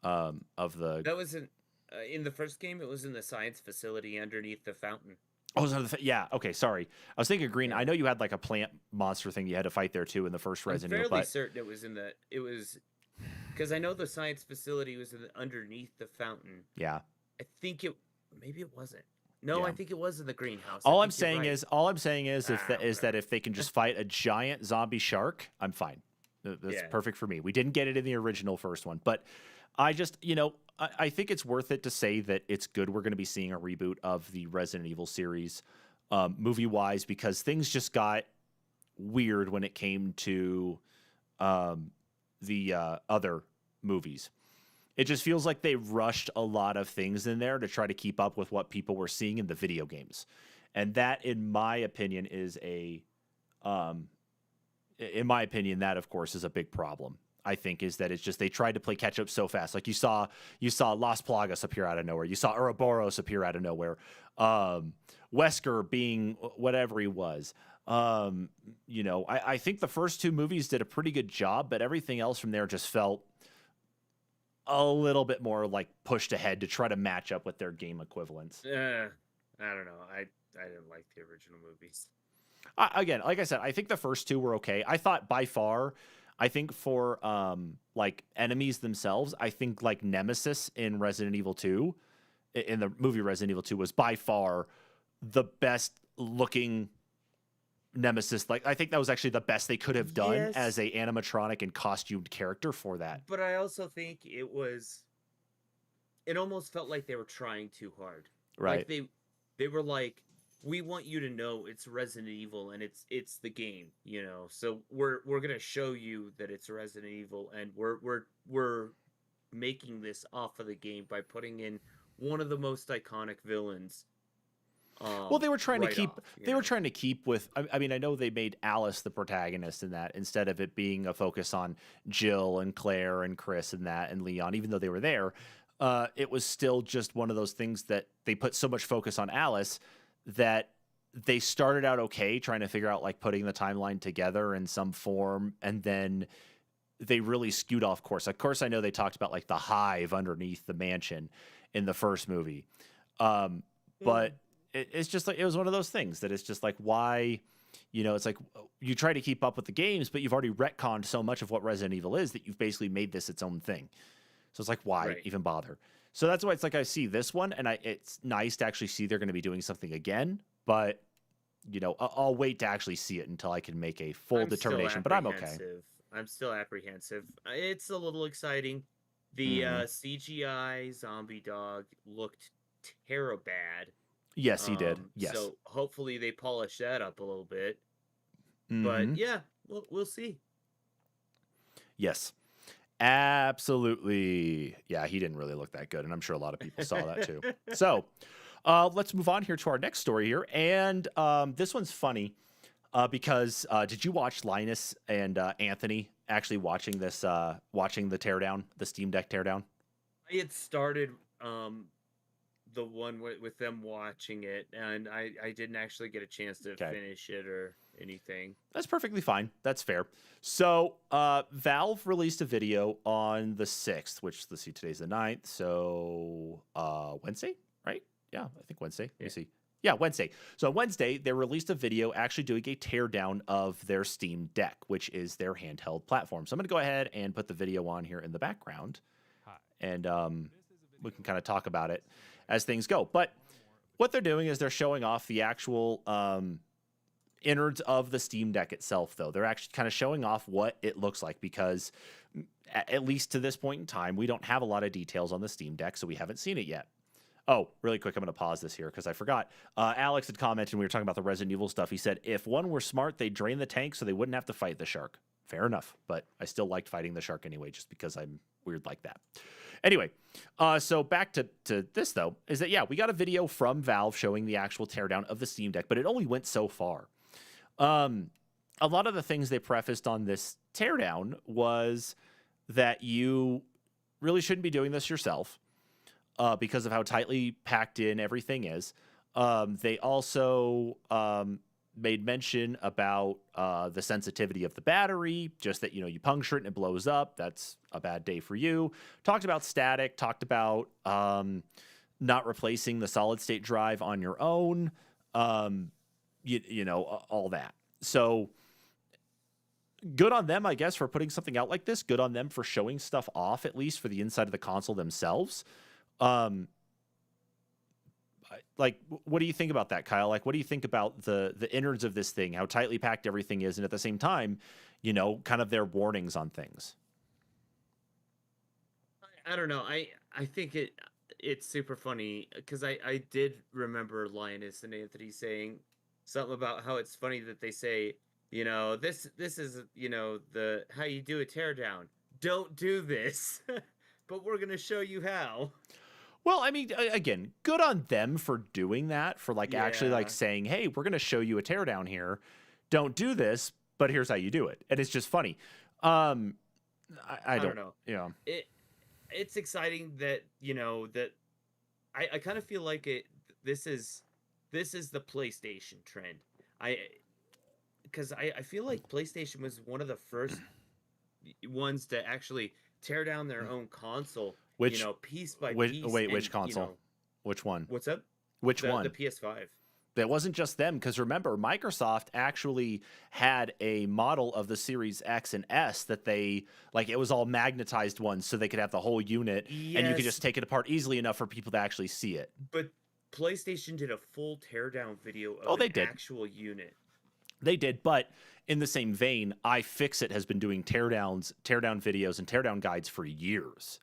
that was in the first game. It was in the science facility underneath the fountain. Oh, it was yeah. Okay, sorry. I was thinking green. I know you had like a plant monster thing you had to fight there too in the first Resident Evil. I'm fairly certain it was because I know the science facility was underneath the fountain. Yeah. I think maybe it wasn't. No, Yeah. I think it was in the greenhouse. All I'm saying is right. that if they can just fight a giant zombie shark, I'm fine. That's perfect for me. We didn't get it in the original first one, but I just, I think it's worth it to say that it's good we're going to be seeing a reboot of the Resident Evil series, movie-wise, because things just got weird when it came to the other movies. It just feels like they rushed a lot of things in there to try to keep up with what people were seeing in the video games. And that, in my opinion, that, of course, is a big problem. I think is that it's just they tried to play catch up so fast. Like you saw Las Plagas appear out of nowhere. You saw Ouroboros appear out of nowhere. Wesker being whatever he was. I think the first two movies did a pretty good job, but everything else from there just felt a little bit more like pushed ahead to try to match up with their game equivalents. I don't know. I didn't like the original movies. Again, like I said, I think the first two were okay. I thought by far, I think for like enemies themselves, I think like Nemesis in Resident Evil 2, in the movie Resident Evil 2, was by far the best looking Nemesis. Like I think that was actually the best they could have done as a animatronic and costumed character for that. But I also think it almost felt like they were trying too hard. Right. Like they were like, we want you to know it's Resident Evil and it's the game, So we're gonna show you that it's Resident Evil, and we're making this off of the game by putting in one of the most iconic villains. Well, they were trying to keep with. I mean, I know they made Alice the protagonist in that instead of it being a focus on Jill and Claire and Chris and that and Leon, even though they were there. It was still just one of those things that they put so much focus on Alice that they started out okay trying to figure out like putting the timeline together in some form, and then they really skewed off course. Of course, I know they talked about like the hive underneath the mansion in the first movie, but it's just like it was one of those things that it's just like why, it's like you try to keep up with the games, but you've already retconned so much of what Resident Evil is that you've basically made this its own thing. So it's like why even bother? So that's why it's like I see this one, and it's nice to actually see they're going to be doing something again. But I'll wait to actually see it until I can make a full determination. But I'm okay. I'm still apprehensive. It's a little exciting. The CGI zombie dog looked terrible bad. Yes, he did. Yes. So hopefully they polish that up a little bit. But yeah, we'll see. Yes. Absolutely. Yeah, he didn't really look that good, and I'm sure a lot of people saw that too. So let's move on here to our next story here. And this one's funny because did you watch Linus and Anthony actually watching this, watching the teardown, the Steam Deck teardown? I had started the one with them watching it, and I didn't actually get a chance to finish it or anything. That's perfectly fine. That's fair. So Valve released a video on the 6th, which, let's see, today's the 9th. So Wednesday, right? Yeah, I think Wednesday. Let me see. Yeah, Wednesday. So on Wednesday, they released a video actually doing a teardown of their Steam Deck, which is their handheld platform. So I'm going to go ahead and put the video on here in the background. And we can kind of talk about it as things go. But what they're doing is they're showing off the actual innards of the Steam Deck itself, though. They're actually kind of showing off what it looks like because, at least to this point in time, we don't have a lot of details on the Steam Deck, so we haven't seen it yet. Oh, really quick, I'm going to pause this here because I forgot. Alex had commented when we were talking about the Resident Evil stuff. He said, if one were smart, they'd drain the tank so they wouldn't have to fight the shark. Fair enough, but I still liked fighting the shark anyway, just because I'm weird like that. Anyway, so back to this, though, is that, yeah, we got a video from Valve showing the actual teardown of the Steam Deck, but it only went so far. A lot of the things they prefaced on this teardown was that you really shouldn't be doing this yourself because of how tightly packed in everything is. They also made mention about the sensitivity of the battery, just that, you puncture it and it blows up. That's a bad day for you. Talked about static, talked about not replacing the solid state drive on your own, all that. So good on them, I guess, for putting something out like this. Good on them for showing stuff off, at least for the inside of the console themselves. Like, what do you think about that, Kyle? Like, what do you think about the innards of this thing, how tightly packed everything is, and at the same time, kind of their warnings on things? I don't know. I think it's super funny because I did remember Linus and Anthony saying something about how it's funny that they say, this is, the how you do a teardown. Don't do this, but we're gonna show you how. Well, I mean, again, good on them for doing that, for like actually like Yeah, saying, "Hey, we're going to show you a teardown here. Don't do this, but here's how you do it." And it's just funny. Um, I I don't don't, know. yeah, It it's exciting that that I kind of feel like this is this is the PlayStation trend. I because I feel like PlayStation was one of the first ones to actually tear down their own console, which, piece by which, piece, wait, and which console? Which one? what's up? Which The one? PS5. That wasn't just them, because remember, Microsoft actually had a model of the Series X and S that they, like, it was all magnetized ones so they could have the whole unit and you could Yes, just take it apart easily enough for people to actually see it. but PlayStation did a full teardown video of Oh, an they did. actual unit. They did, but in the same vein, iFixit has been doing teardowns, teardown videos, and teardown guides for years.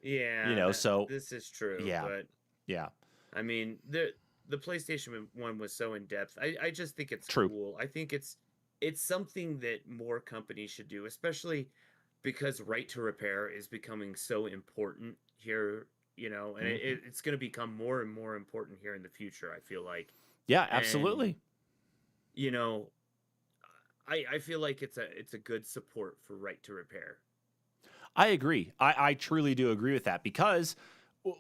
You Yeah, know, so this is true, yeah, but yeah, I mean, the PlayStation one was so in depth. I just think it's true. cool. I think it's something that more companies should do, especially because right to repair is becoming so important here, and Mhm. it's going to become more and more important here in the future, I feel like. Yeah, And, absolutely. you know, I feel like it's a good support for right to repair. I agree. I truly do agree with that because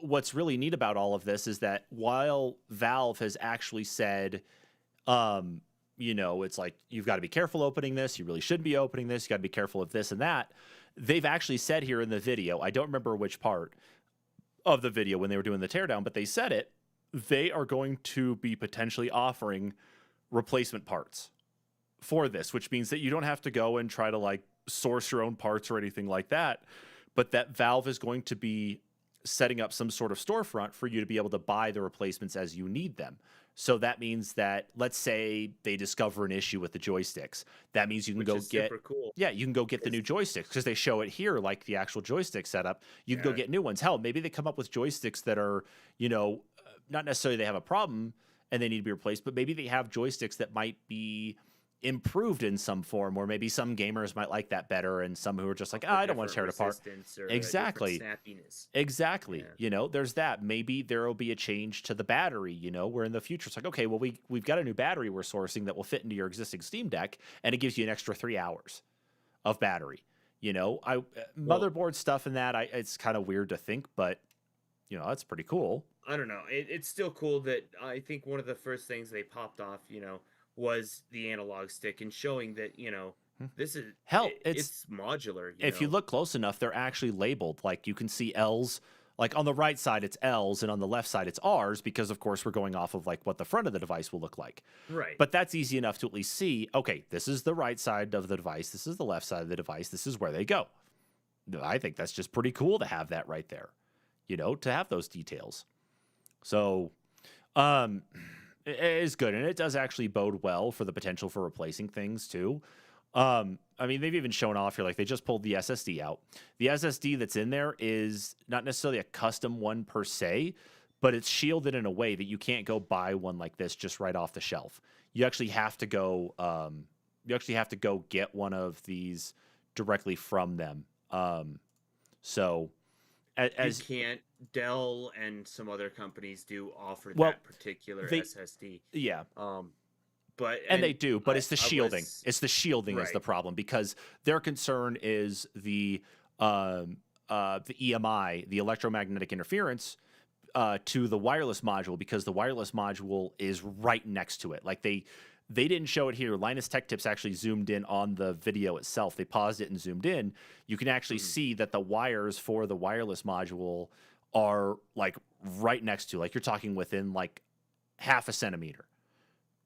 what's really neat about all of this is that while Valve has actually said, um, it's like you've got to be careful opening this, you really shouldn't be opening this, you got to be careful of this and that. They've actually said here in the video, I don't remember which part of the video when they were doing the teardown, but they said it. They are going to be potentially offering replacement parts for this, which means that you don't have to go and try to like source your own parts or anything like that, but that Valve is going to be setting up some sort of storefront for you to be able to buy the replacements as you need them. So that means that, let's say they discover an issue with the joysticks. That means you can Which go is get, super cool. yeah, you can go get the 'Cause- new joysticks because they show it here, like the actual joystick setup. You can go yeah, get new ones. Hell, maybe they come up with joysticks that are, not necessarily they have a problem and they need to be replaced, but maybe they have joysticks that might be improved in some form, or maybe some gamers might like that better, and some who are just like, I don't want to different tear it apart. resistance or a different Exactly. snappiness. Exactly. Yeah. There's that. Maybe there will be a change to the battery, where in the future it's like, okay, well, we've got a new battery we're sourcing that will fit into your existing Steam Deck, and it gives you an extra 3 hours of battery. Well, Motherboard stuff and that, it's kind of weird to think, but that's pretty cool. I don't know. It's still cool that I think one of the first things they popped off, was the analog stick and showing that, Hmm. this is Hell, it's modular, if you look close enough, they're actually labeled. Like you can see L's. Like on the right side, it's L's, and on the left side, it's R's, because of course we're going off of like what the front of the device will look like. Right. But that's easy enough to at least see, okay, this is the right side of the device, this is the left side of the device, this is where they go. I think that's just pretty cool to have that right there, to have those details. So, um, it is good, and it does actually bode well for the potential for replacing things too. I mean, they've even shown off here, like they just pulled the SSD out. The SSD that's in there is not necessarily a custom one per se, but it's shielded in a way that you can't go buy one like this just right off the shelf. You actually have to go, get one of these directly from them. So as you can't. Dell and some other companies do offer well, that particular they, SSD. yeah, But and they do, but it's the I shielding. was It's the shielding is the right. problem, because their concern is the EMI, the electromagnetic interference, to the wireless module, because the wireless module is right next to it. Like they didn't show it here. Linus Tech Tips actually zoomed in on the video itself. They paused it and zoomed in. You can actually Mhm. see that the wires for the wireless module are like right next to, like you're talking within like half a centimeter,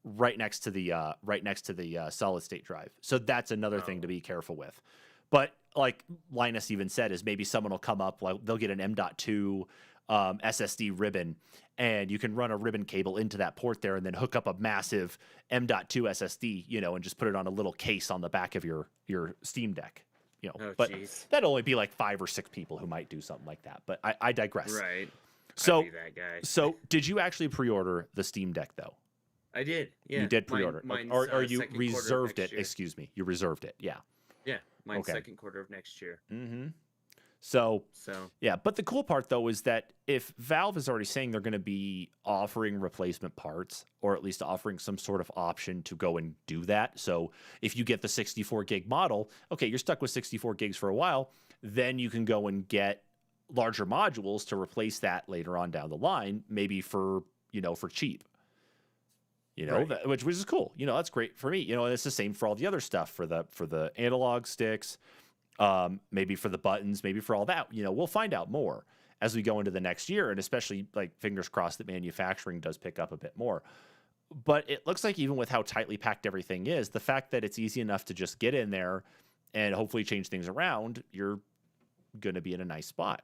right next to the solid state drive. So that's another thing to Oh, be careful with. But like Linus even said, is maybe someone will come up, like they'll get an M.2 SSD ribbon, and you can run a ribbon cable into that port there, and then hook up a massive M.2 SSD, and just put it on a little case on the back of your Steam Deck. Oh, but jeez. that'd only be like 5 or 6 people who might do something like that. But I digress. Right. So, I'd be that guy. so did you actually pre-order the Steam Deck though? I did. Yeah. You did pre-order, Mine's, or you second quarter of reserved next it? year. Excuse me, you reserved it. Yeah. Yeah. Mine's Okay. second quarter of next year. Mm-hmm. So So yeah, but the cool part though is that if Valve is already saying they're going to be offering replacement parts, or at least offering some sort of option to go and do that. So if you get the 64 gig model, okay, you're stuck with 64 gigs for a while, then you can go and get larger modules to replace that later on down the line, maybe for cheap. Right. Which is cool. That's great for me. And it's the same for all the other stuff, for the analog sticks. Maybe for the buttons, maybe for all that, we'll find out more as we go into the next year, and especially like fingers crossed that manufacturing does pick up a bit more. But it looks like even with how tightly packed everything is, the fact that it's easy enough to just get in there and hopefully change things around, you're going to be in a nice spot.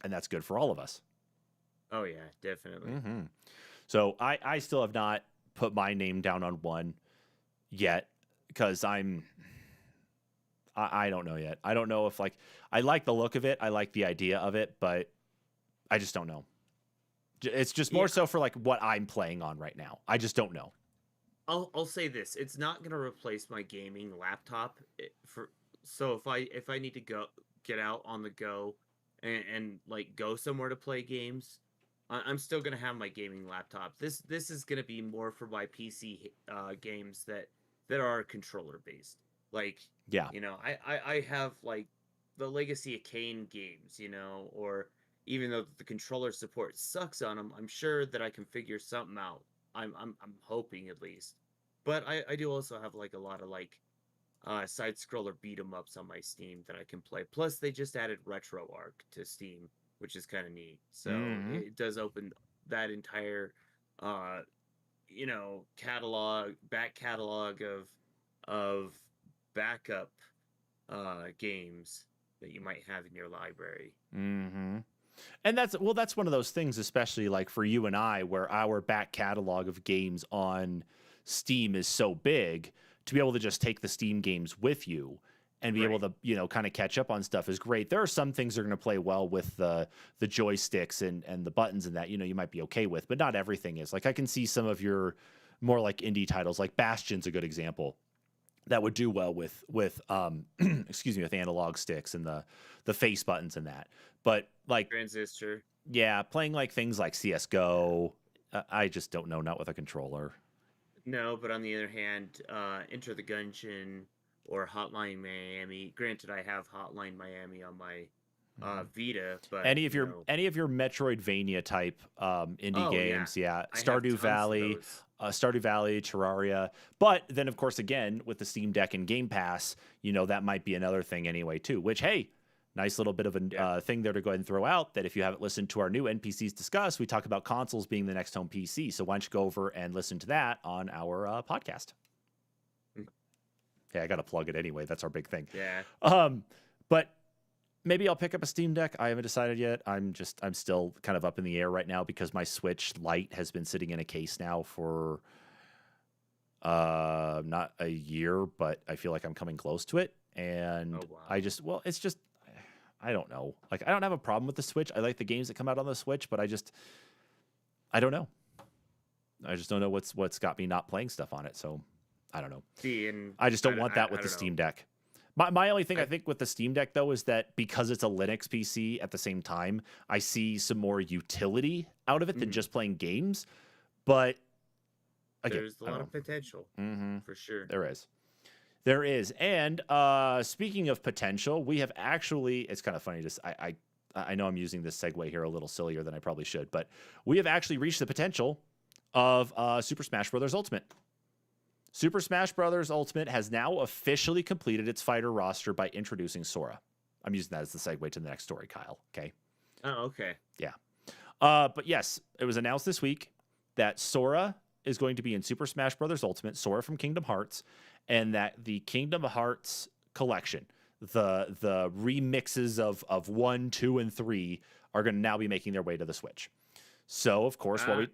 And that's good for all of us. Oh yeah, definitely. Mm-hmm. So I still have not put my name down on one yet, because I don't know yet. I don't know if I like the look of it. I like the idea of it, but I just don't know. It's just more so for like what I'm playing on right now. I just don't know. I'll say this: it's not gonna replace my gaming laptop. So if I need to get out on the go and like go somewhere to play games, I'm still gonna have my gaming laptop. This is gonna be more for my PC games that are controller based. Like, Yeah. I have like the Legacy of Kain games, or even though the controller support sucks on them, I'm sure that I can figure something out. I'm hoping at least. But I do also have like a lot of like side scroller beat 'em ups on my Steam that I can play. Plus they just added RetroArch to Steam, which is kind of neat. So it does open that entire back catalog of backup games that you might have in your library. Mm-hmm. And that's one of those things, especially like for you and I, where our back catalog of games on Steam is so big, to be able to just take the Steam games with you and be able to, kind of catch up on stuff is great. There are some things that are going to play well with the joysticks and the buttons and that, you might be okay with, but not everything is. Like I can see some of your more like indie titles, like Bastion's a good example, that would do well with excuse me, with analog sticks and the face buttons and that. But like Transistor. Yeah, playing like things like CS:GO, I just don't know, not with a controller. No, but on the other hand, Enter the Gungeon or Hotline Miami. Granted, I have Hotline Miami on my Vita, but any of your Metroidvania type indie games, Stardew Valley, Terraria. But then, of course, again with the Steam Deck and Game Pass, that might be another thing anyway too. Which, hey, nice little bit of a thing there to go ahead and throw out, that if you haven't listened to our new NPCs Discuss, we talk about consoles being the next home PC. So why don't you go over and listen to that on our podcast? Hey, I got to plug it anyway. That's our big thing. Yeah. But maybe I'll pick up a Steam Deck. I haven't decided yet. I'm still kind of up in the air right now because my Switch Lite has been sitting in a case now for not a year, but I feel like I'm coming close to it. And it's just, I don't know. Like, I don't have a problem with the Switch. I like the games that come out on the Switch, but I don't know. I just don't know what's got me not playing stuff on it. So I don't know. I just don't want that with the Steam Deck. My only thing I think with the Steam Deck, though, is that because it's a Linux PC at the same time, I see some more utility out of it than just playing games. But again, there's a lot of potential, for sure. There is. And speaking of potential, we have actually, it's kind of funny I know I'm using this segue here a little sillier than I probably should, but we have actually reached the potential of Super Smash Bros. Ultimate. Super Smash Bros. Ultimate has now officially completed its fighter roster by introducing Sora. I'm using that as the segue to the next story, Kyle. Okay. Oh, okay. Yeah. But yes, it was announced this week that Sora is going to be in Super Smash Bros. Ultimate, Sora from Kingdom Hearts, and that the Kingdom Hearts collection, the remixes of 1, 2, and 3 are going to now be making their way to the Switch. So, of course, They're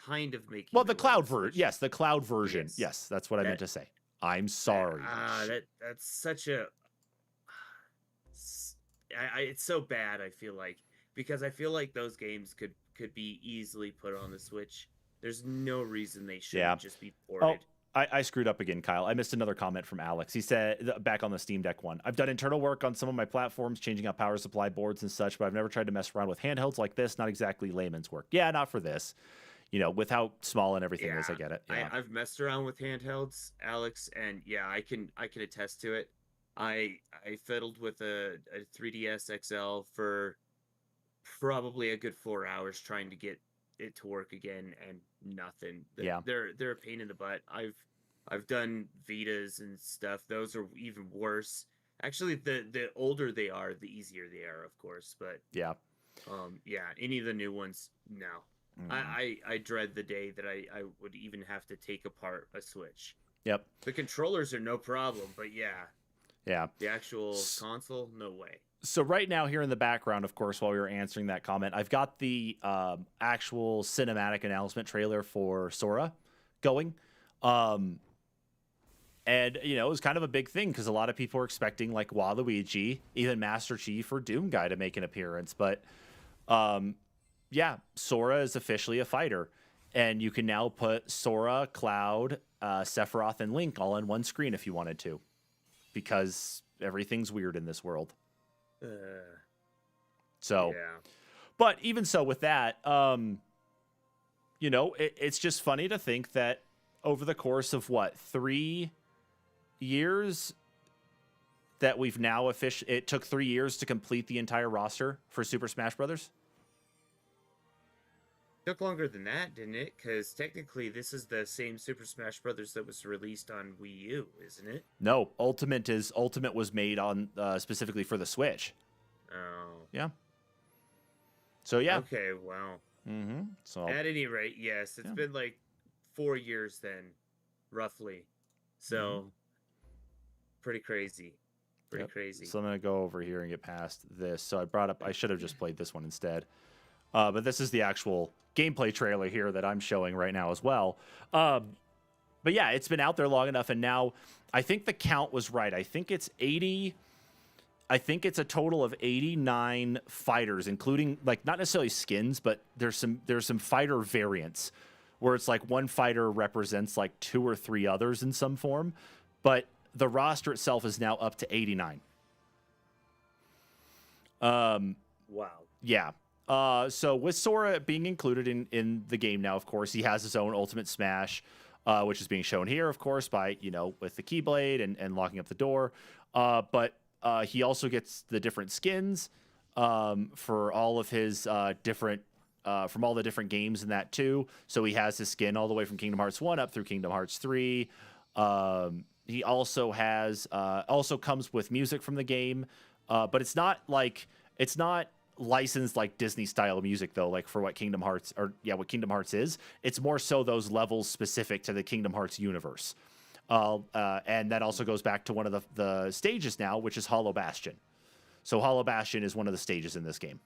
kind of making the cloud version. Yes, the cloud version. Yes, that's what I meant to say. I'm sorry. That's such a it's so bad, I feel like, because I feel like those games could be easily put on the Switch. There's no reason they Yeah. shouldn't just be Oh, ported. I screwed up again, Kyle. I missed another comment from Alex. He said, back on the Steam Deck one, I've done internal work on some of my platforms, changing out power supply boards and such, but I've never tried to mess around with handhelds like this. Not exactly layman's work. Yeah, not for this. You know, with how small and everything is, I get it. Yeah. I've messed around with handhelds, Alex, and yeah, I can attest to it. I fiddled with a 3DS XL for probably a good 4 hours trying to get it to work again, and nothing. Yeah. They're a pain in the butt. I've done Vitas and stuff. Those are even worse. Actually, the older they are, the easier they are, of course. But Yeah. yeah, any of the new ones, no. I dread the day that I would even have to take apart a Switch. Yep. The controllers are no problem, but yeah, Yeah. the actual console, no way. So right now here in the background, of course, while we were answering that comment, I've got the actual cinematic announcement trailer for Sora going. And, you know, it was kind of a big thing because a lot of people were expecting like Waluigi, even Master Chief or Doom Guy to make an appearance. But yeah, Sora is officially a fighter. And you can now put Sora, Cloud, Sephiroth, and Link all on one screen if you wanted to. Because everything's weird in this world. So, yeah. But even so with that, you know, it's just funny to think that over the course of what, 3 years that we've now it took 3 years to complete the entire roster for Super Smash Brothers. Took longer than that, didn't it? Because technically, this is the same Super Smash Brothers that was released on Wii U, isn't it? No, Ultimate was made on specifically for the Switch. Oh. Yeah. So yeah. Okay. Wow. So at any rate, yes, it's been like 4 years then, roughly. So pretty crazy. Pretty crazy. So I'm gonna go over here and get past this. So I should have just played this one instead. But this is the actual gameplay trailer here that I'm showing right now as well. But yeah, it's been out there long enough, and now I think the count was right. I think it's 80. I think it's a total of 89 fighters, including like not necessarily skins, but there's some fighter variants where it's like one fighter represents like 2 or 3 others in some form. But the roster itself is now up to 89. Wow. Yeah. So with Sora being included in the game now, of course, he has his own Ultimate Smash, which is being shown here, of course, by, you know, with the Keyblade and locking up the door. But he also gets the different skins for all of his different from all the different games in that too. So he has his skin all the way from Kingdom Hearts 1 up through Kingdom Hearts 3. He also has also comes with music from the game, but it's not licensed like Disney style music though, like for what Kingdom Hearts is. It's more so those levels specific to the Kingdom Hearts universe. And that also goes back to one of the stages now, which is Hollow Bastion. So Hollow Bastion is one of the stages in this game.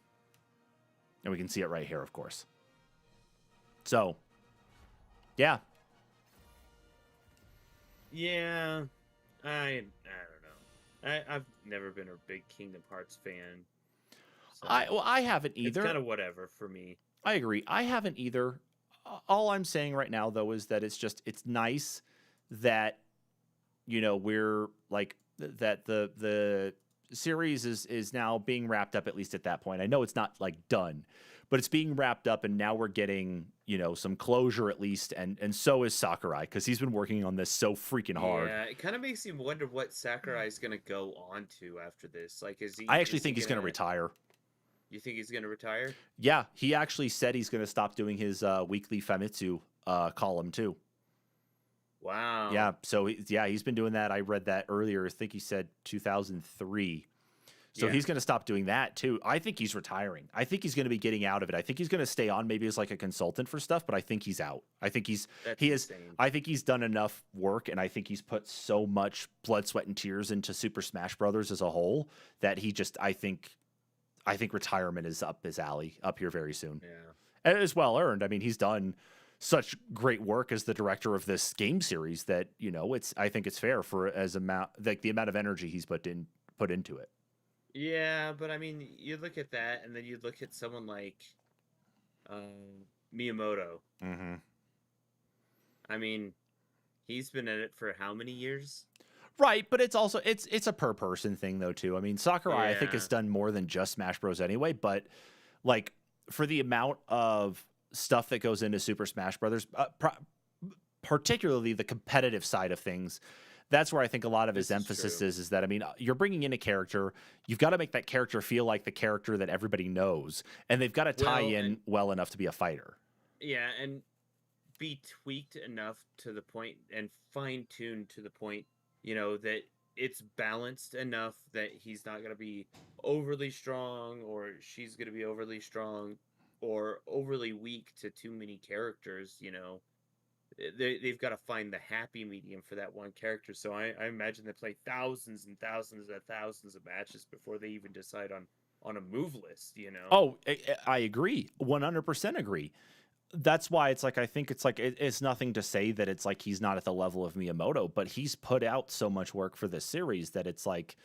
And we can see it right here, of course. So, yeah. Yeah, I don't know. I've never been a big Kingdom Hearts fan. So I haven't either. It's kind of whatever for me. I agree. I haven't either. All I'm saying right now, though, is that it's nice that, you know, we're like that the series is now being wrapped up, at least at that point. I know it's not like done, but it's being wrapped up, and now we're getting, you know, some closure at least, and so is Sakurai, because he's been working on this so freaking hard. Yeah, it kind of makes you wonder what Sakurai is going to go on to after this. Like, is he? I actually think he's going to retire. You think he's going to retire? Yeah, he actually said he's going to stop doing his weekly Famitsu column too. Wow. Yeah, so he's been doing that. I read that earlier. I think he said 2003. So he's going to stop doing that too. I think he's retiring. I think he's going to be getting out of it. I think he's going to stay on maybe as like a consultant for stuff, but I think he's out. I think I think he's done enough work, and I think he's put so much blood, sweat, and tears into Super Smash Brothers as a whole that he just, I think retirement is up his alley up here very soon. Yeah. And it's well earned. I mean, he's done such great work as the director of this game series that, you know, I think it's fair for the amount of energy he's put into it. Yeah, but I mean, you look at that, and then you look at someone like Miyamoto. Mm-hmm. I mean, he's been at it for how many years? Right, but it's also it's a per person thing though too. I mean, Sakurai I think Yeah. has done more than just Smash Bros anyway, but like for the amount of stuff that goes into Super Smash Brothers, particularly the competitive side of things, that's where I think a lot of his emphasis is that, I mean, you're bringing in a character, you've got to make that character feel like the character that everybody knows, and they've got to tie in well enough to be a fighter. Yeah, and be tweaked enough to the point and fine-tuned to the point, you know, that it's balanced enough that he's not going to be overly strong or she's going to be overly strong or overly weak to too many characters, you know. They've got to find the happy medium for that one character. So I imagine they play thousands and thousands and thousands of matches before they even decide on a move list, you know. Oh, I agree. 100% agree. That's why it's like, I think it's like, it's nothing to say that it's like he's not at the level of Miyamoto, but he's put out so much work for this series that it's like,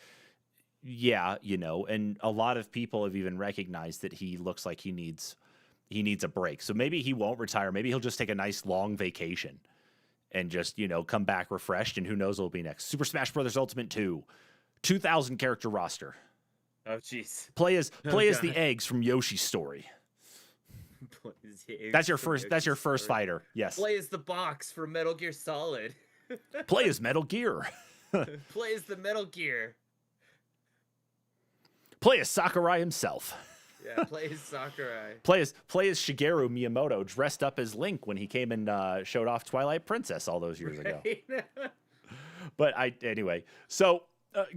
yeah, you know, and a lot of people have even recognized that he looks like he needs a break. So maybe he won't retire. Maybe he'll just take a nice long vacation and just, you know, come back refreshed, and who knows what will be next. Super Smash Bros. Ultimate 2, 2,000 character roster. Oh, jeez. Play as the eggs from Yoshi's Story. That's your first fighter. Yes. Play as the box from Metal Gear Solid. Play as Metal Gear. Play as the Metal Gear. Play as Sakurai himself. Yeah, play as Sakurai. Play as Shigeru Miyamoto dressed up as Link when he came and showed off Twilight Princess all those years ago. But anyway, so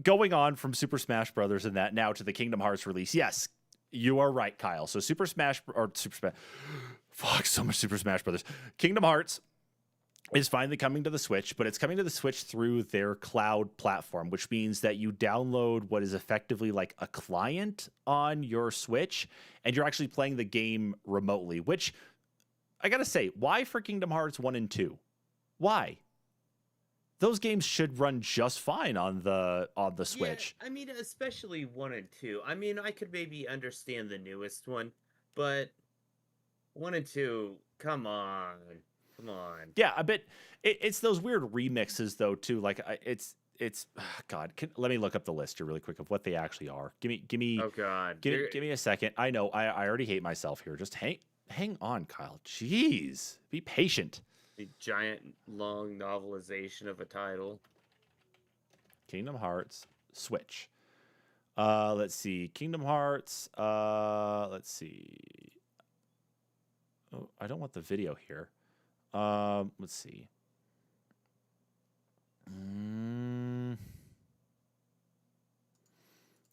going on from Super Smash Brothers and that now to the Kingdom Hearts release. Yes, you are right, Kyle. So Super Smash Brothers. Kingdom Hearts is finally coming to the Switch, but it's coming to the Switch through their cloud platform, which means that you download what is effectively like a client on your Switch, and you're actually playing the game remotely, which I gotta say, why for Kingdom Hearts 1 and 2? Why? Those games should run just fine on the Switch. Yeah, I mean, especially 1 and 2. I mean, I could maybe understand the newest one, but 1 and 2, come on. Yeah, I bet it's those weird remixes though too. Like it's God. Let me look up the list here really quick of what they actually are. Give me. Oh God. Give me a second. I know. I already hate myself here. Just hang on, Kyle. Jeez, be patient. The giant long novelization of a title. Kingdom Hearts Switch. Let's see. Kingdom Hearts. Let's see. Oh, I don't want the video here. Let's see.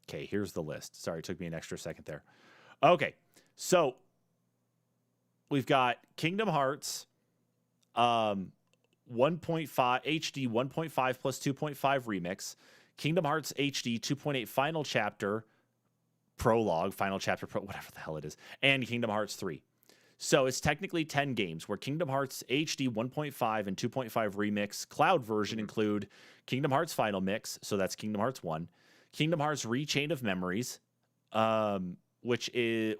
Okay, here's the list. Sorry, it took me an extra second there. Okay, so we've got Kingdom Hearts 1.5 HD 1.5 plus 2.5 remix, Kingdom Hearts HD 2.8 Final Chapter Prologue, Final Chapter Pro, whatever the hell it is, and Kingdom Hearts 3. So it's technically 10 games where Kingdom Hearts HD 1.5 and 2.5 remix cloud version include Kingdom Hearts Final Mix, so that's Kingdom Hearts 1, Kingdom Hearts Rechain of Memories, which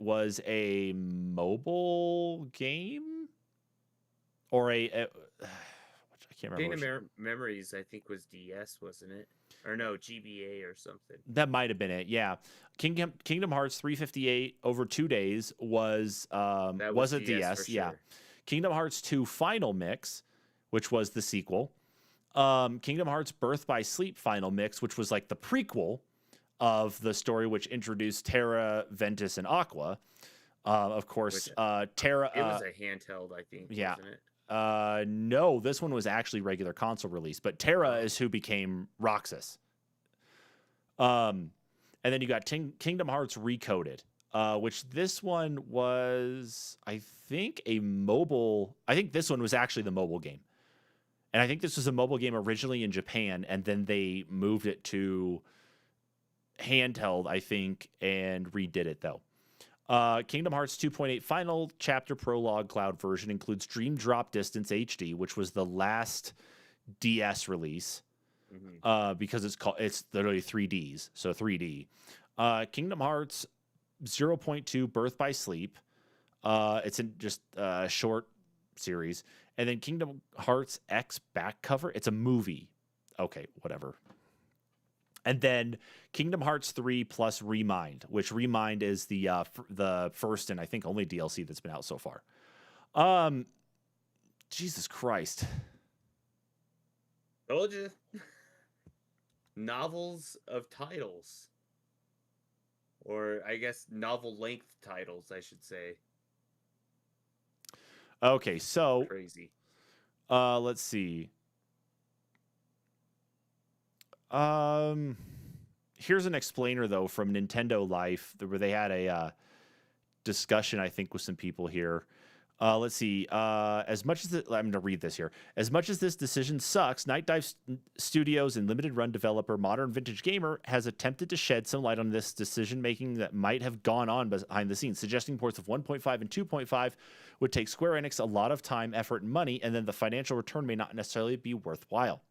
was a mobile game or I can't remember. Chain of Memories, I think, was DS, wasn't it? Or no, GBA or something. That might have been it. Yeah, Kingdom Hearts 358 over 2 days was a DS. Yeah, sure. Kingdom Hearts 2 Final Mix, which was the sequel. Kingdom Hearts Birth by Sleep Final Mix, which was like the prequel of the story, which introduced Terra, Ventus, and Aqua. Of course, Terra. It was a handheld, I think. Yeah. Wasn't it? No, this one was actually regular console release, but Terra is who became Roxas. And then you got Kingdom Hearts Recoded, which this one was, I think this one was actually the mobile game. And I think this was a mobile game originally in Japan, and then they moved it to handheld, I think, and redid it though. Kingdom Hearts 2.8 Final Chapter Prologue Cloud version includes Dream Drop Distance HD, which was the last DS release, because it's literally 3Ds, so 3D. Kingdom Hearts 0.2 Birth by Sleep. It's in just a short series. And then Kingdom Hearts X back cover. It's a movie. Okay, whatever. And then Kingdom Hearts 3 plus Remind, which Remind is the first and I think only DLC that's been out so far. Jesus Christ. Told you. Novels of titles. Or I guess novel length titles, I should say. Okay, so Crazy. Let's see. Here's an explainer though from Nintendo Life where they had a discussion, I think, with some people here. Let's see. As much as I'm going to read this here. As much as this decision sucks, Night Dive Studios and limited run developer Modern Vintage Gamer has attempted to shed some light on this decision making that might have gone on behind the scenes, suggesting ports of 1.5 and 2.5 would take Square Enix a lot of time, effort, and money, and then the financial return may not necessarily be worthwhile.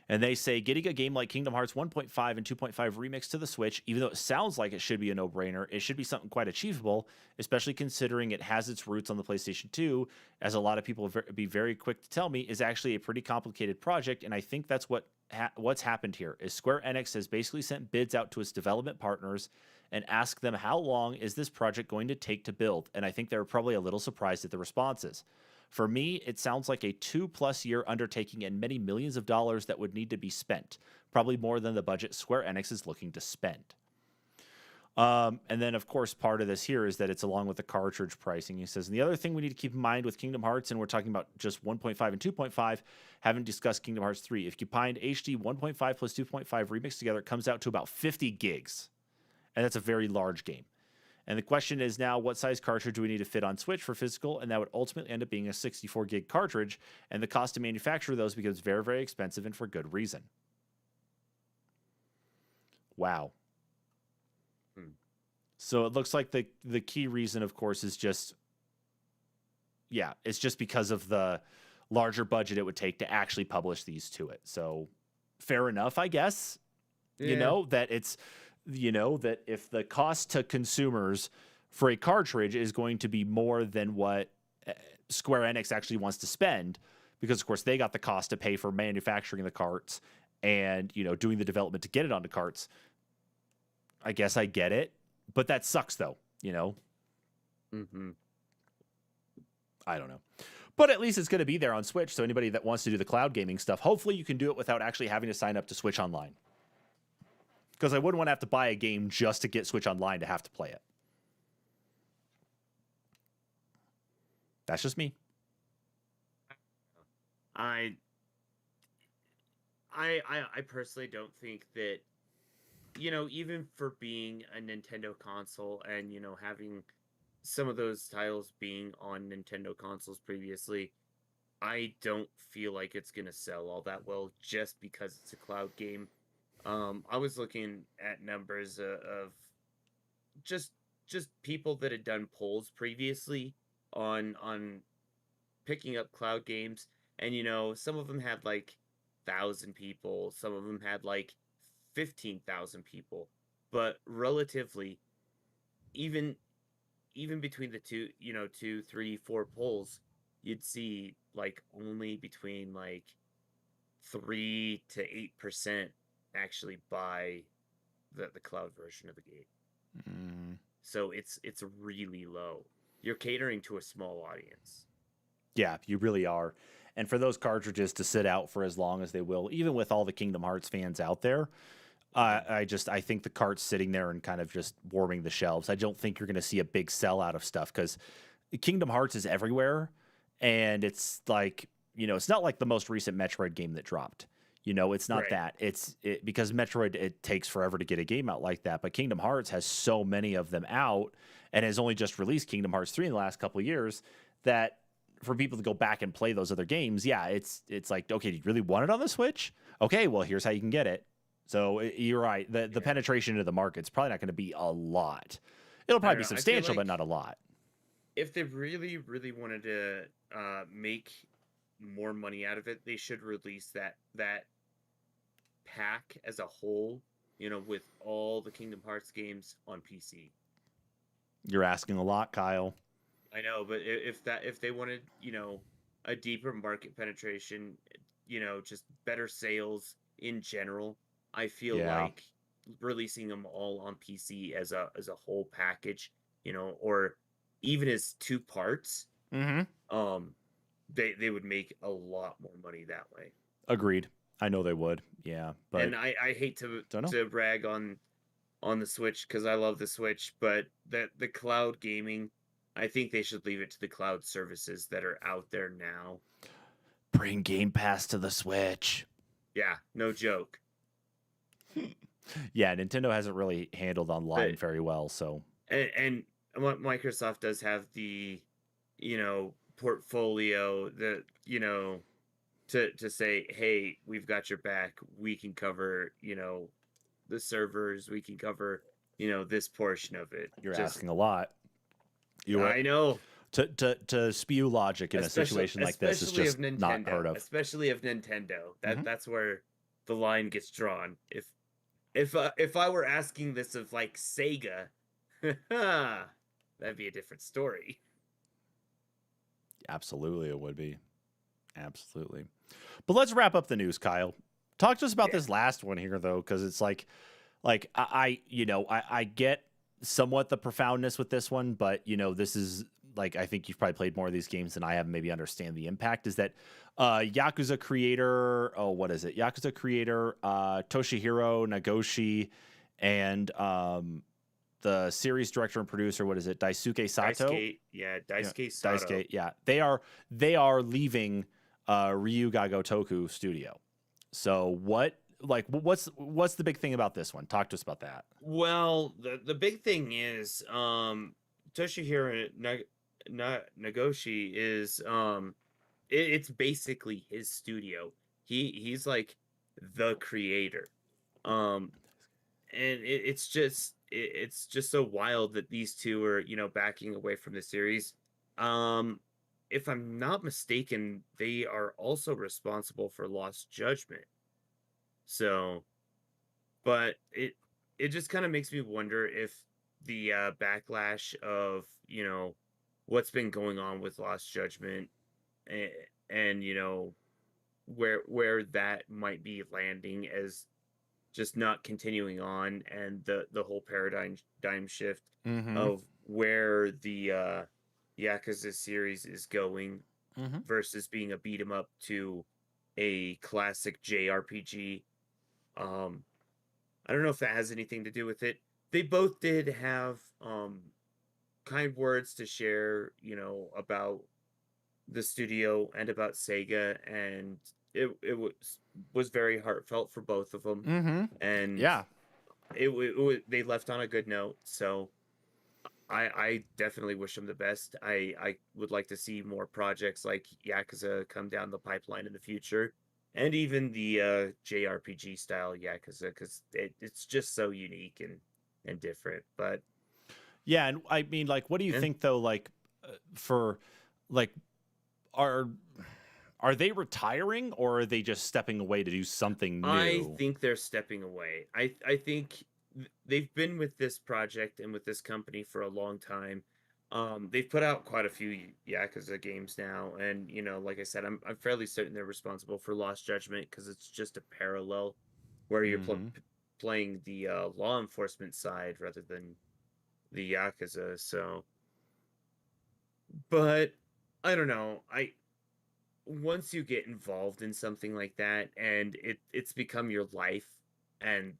And they say getting a game like Kingdom Hearts 1.5 and 2.5 remixed to the Switch, even though it sounds like it should be a no-brainer, it should be something quite achievable, especially considering it has its roots on the PlayStation 2, as a lot of people will be very quick to tell me, is actually a pretty complicated project. And I think that's what's happened here, is Square Enix has basically sent bids out to its development partners and asked them how long is this project going to take to build. And I think they were probably a little surprised at the responses. For me, it sounds like a 2+ year undertaking and many millions of dollars that would need to be spent, probably more than the budget Square Enix is looking to spend. And then, of course, part of this here is that it's along with the cartridge pricing. He says, and the other thing we need to keep in mind with Kingdom Hearts, and we're talking about just 1.5 and 2.5, haven't discussed Kingdom Hearts 3. If you combine HD 1.5 plus 2.5 remixed together, it comes out to about 50 gigs. And that's a very large game. And the question is now, what size cartridge do we need to fit on Switch for physical? And that would ultimately end up being a 64 gig cartridge. And the cost to manufacture those becomes very, very expensive, and for good reason. Wow. So it looks like the key reason, of course, is just, it's just because of the larger budget it would take to actually publish these to it. So fair enough, I guess. Yeah. That if the cost to consumers for a cartridge is going to be more than what Square Enix actually wants to spend, because of course they got the cost to pay for manufacturing the carts and, doing the development to get it onto carts. I guess I get it, but that sucks though, Mm-hmm. I don't know. But at least it's going to be there on Switch. So anybody that wants to do the cloud gaming stuff, hopefully you can do it without actually having to sign up to Switch Online. Because I wouldn't want to have to buy a game just to get Switch Online to have to play it. That's just me. I personally don't think that, even for being a Nintendo console and, having some of those titles being on Nintendo consoles previously, I don't feel like it's going to sell all that well just because it's a cloud game. I was looking at numbers of just people that had done polls previously on picking up cloud games, and some of them had like 1,000 people, some of them had like 15,000 people, but relatively, even between the two, 2, 3, 4 polls, you'd see like only between like 3 to 8% actually buy the cloud version of the game. So it's really low. You're catering to a small audience. Yeah, you really are. And for those cartridges to sit out for as long as they will, even with all the Kingdom Hearts fans out there, I think the cart's sitting there and kind of just warming the shelves. I don't think you're going to see a big sellout of stuff because Kingdom Hearts is everywhere, and it's like, it's not like the most recent Metroid game that dropped. It's not right. that. Because Metroid, it takes forever to get a game out like that. But Kingdom Hearts has so many of them out and has only just released Kingdom Hearts 3 in the last couple of years that for people to go back and play those other games, it's like, okay, do you really want it on the Switch? Okay, well, here's how you can get it. So you're right. The penetration into the market's probably not going to be a lot. It'll I probably don't be know. I feel substantial, but like not a lot. if they really, really wanted to make more money out of it, they should release that pack as a whole, with all the Kingdom Hearts games on PC. You're asking a lot, Kyle. I know, but if they wanted, a deeper market penetration, just better sales in general, I feel Yeah. like releasing them all on PC as a whole package, or even as two parts, Mm-hmm. um, they would make a lot more money that way. Agreed. I know they would. Yeah, but And I hate to don't know. to brag on the Switch because I love the Switch, but the cloud gaming, I think they should leave it to the cloud services that are out there now. Bring Game Pass to the Switch. Yeah, no joke. Yeah, Nintendo hasn't really handled online But very well, so and what Microsoft does have the, portfolio, to say, hey, we've got your back. We can cover, the servers. We can cover, this portion of it. you're Just asking a lot. You I know. to spew logic in a situation like this is Especially of just not heard Nintendo. of. Especially of Nintendo. Mhm. That's where the line gets drawn. If I were asking this of like Sega, that'd be a different story. Absolutely, it would be. Absolutely. But let's wrap up the news, Kyle. Talk to us about Yeah. this last one here, though, because it's I get somewhat the profoundness with this one, but this is like I think you've probably played more of these games than I have, and maybe understand the impact. Is that Yakuza Creator? Oh, what is it? Yakuza Creator, Toshihiro Nagoshi, and the series director and producer. What is it? Daisuke Sato. Daisuke Sato. Daisuke, yeah. They are leaving Ryuga Gotoku Studio. So what's the big thing about this one? Talk to us about that. Well, the big thing is Toshihiro Nagoshi is it's basically his studio. He's like the creator. Um and it's just so wild that these two are, backing away from the series. If I'm not mistaken, they are also responsible for Lost Judgment. So, but it just kind of makes me wonder if the backlash of, what's been going on with Lost Judgment, and where that might be landing as just not continuing on, and the whole paradigm shift Mm-hmm. of where the Yakuza series is going Mm-hmm. versus being a beat 'em up to a classic JRPG. I don't know if that has anything to do with it. They both did have kind words to share, about the studio and about Sega, and it was very heartfelt for both of them, Mm-hmm. and Yeah. they left on a good note. So I definitely wish them the best. I would like to see more projects like Yakuza come down the pipeline in the future, and even the JRPG style Yakuza, because it's just so unique and different. But Yeah, and I mean, like, what do you yeah. think though? Like, for like, are they retiring or are they just stepping away to do something new? I think they're stepping away. I think they've been with this project and with this company for a long time. They've put out quite a few Yakuza games now, and like I said, I'm fairly certain they're responsible for Lost Judgment because it's just a parallel where you're playing the law enforcement side rather than the Yakuza. So, but I don't know. Once you get involved in something like that and it's become your life, and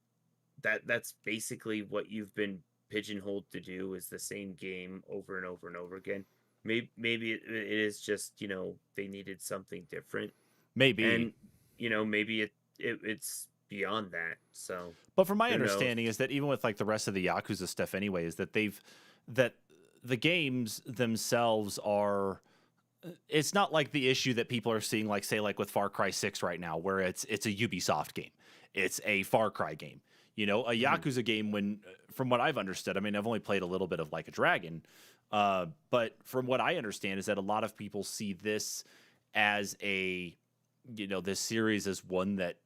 that's basically what you've been pigeonholed to do, is the same game over and over and over again. Maybe it is just, they needed something different, Maybe. and maybe it's beyond that. So, But from my who knows? understanding is that even with like the rest of the Yakuza stuff anyway, is that that the games themselves are, it's not like the issue that people are seeing, like say like with Far Cry 6 right now, where it's a Ubisoft game. It's a Far Cry game. You know, a Yakuza game, when from what I've understood, I mean, I've only played a little bit of Like a Dragon, but from what I understand is that a lot of people see this as this series as one that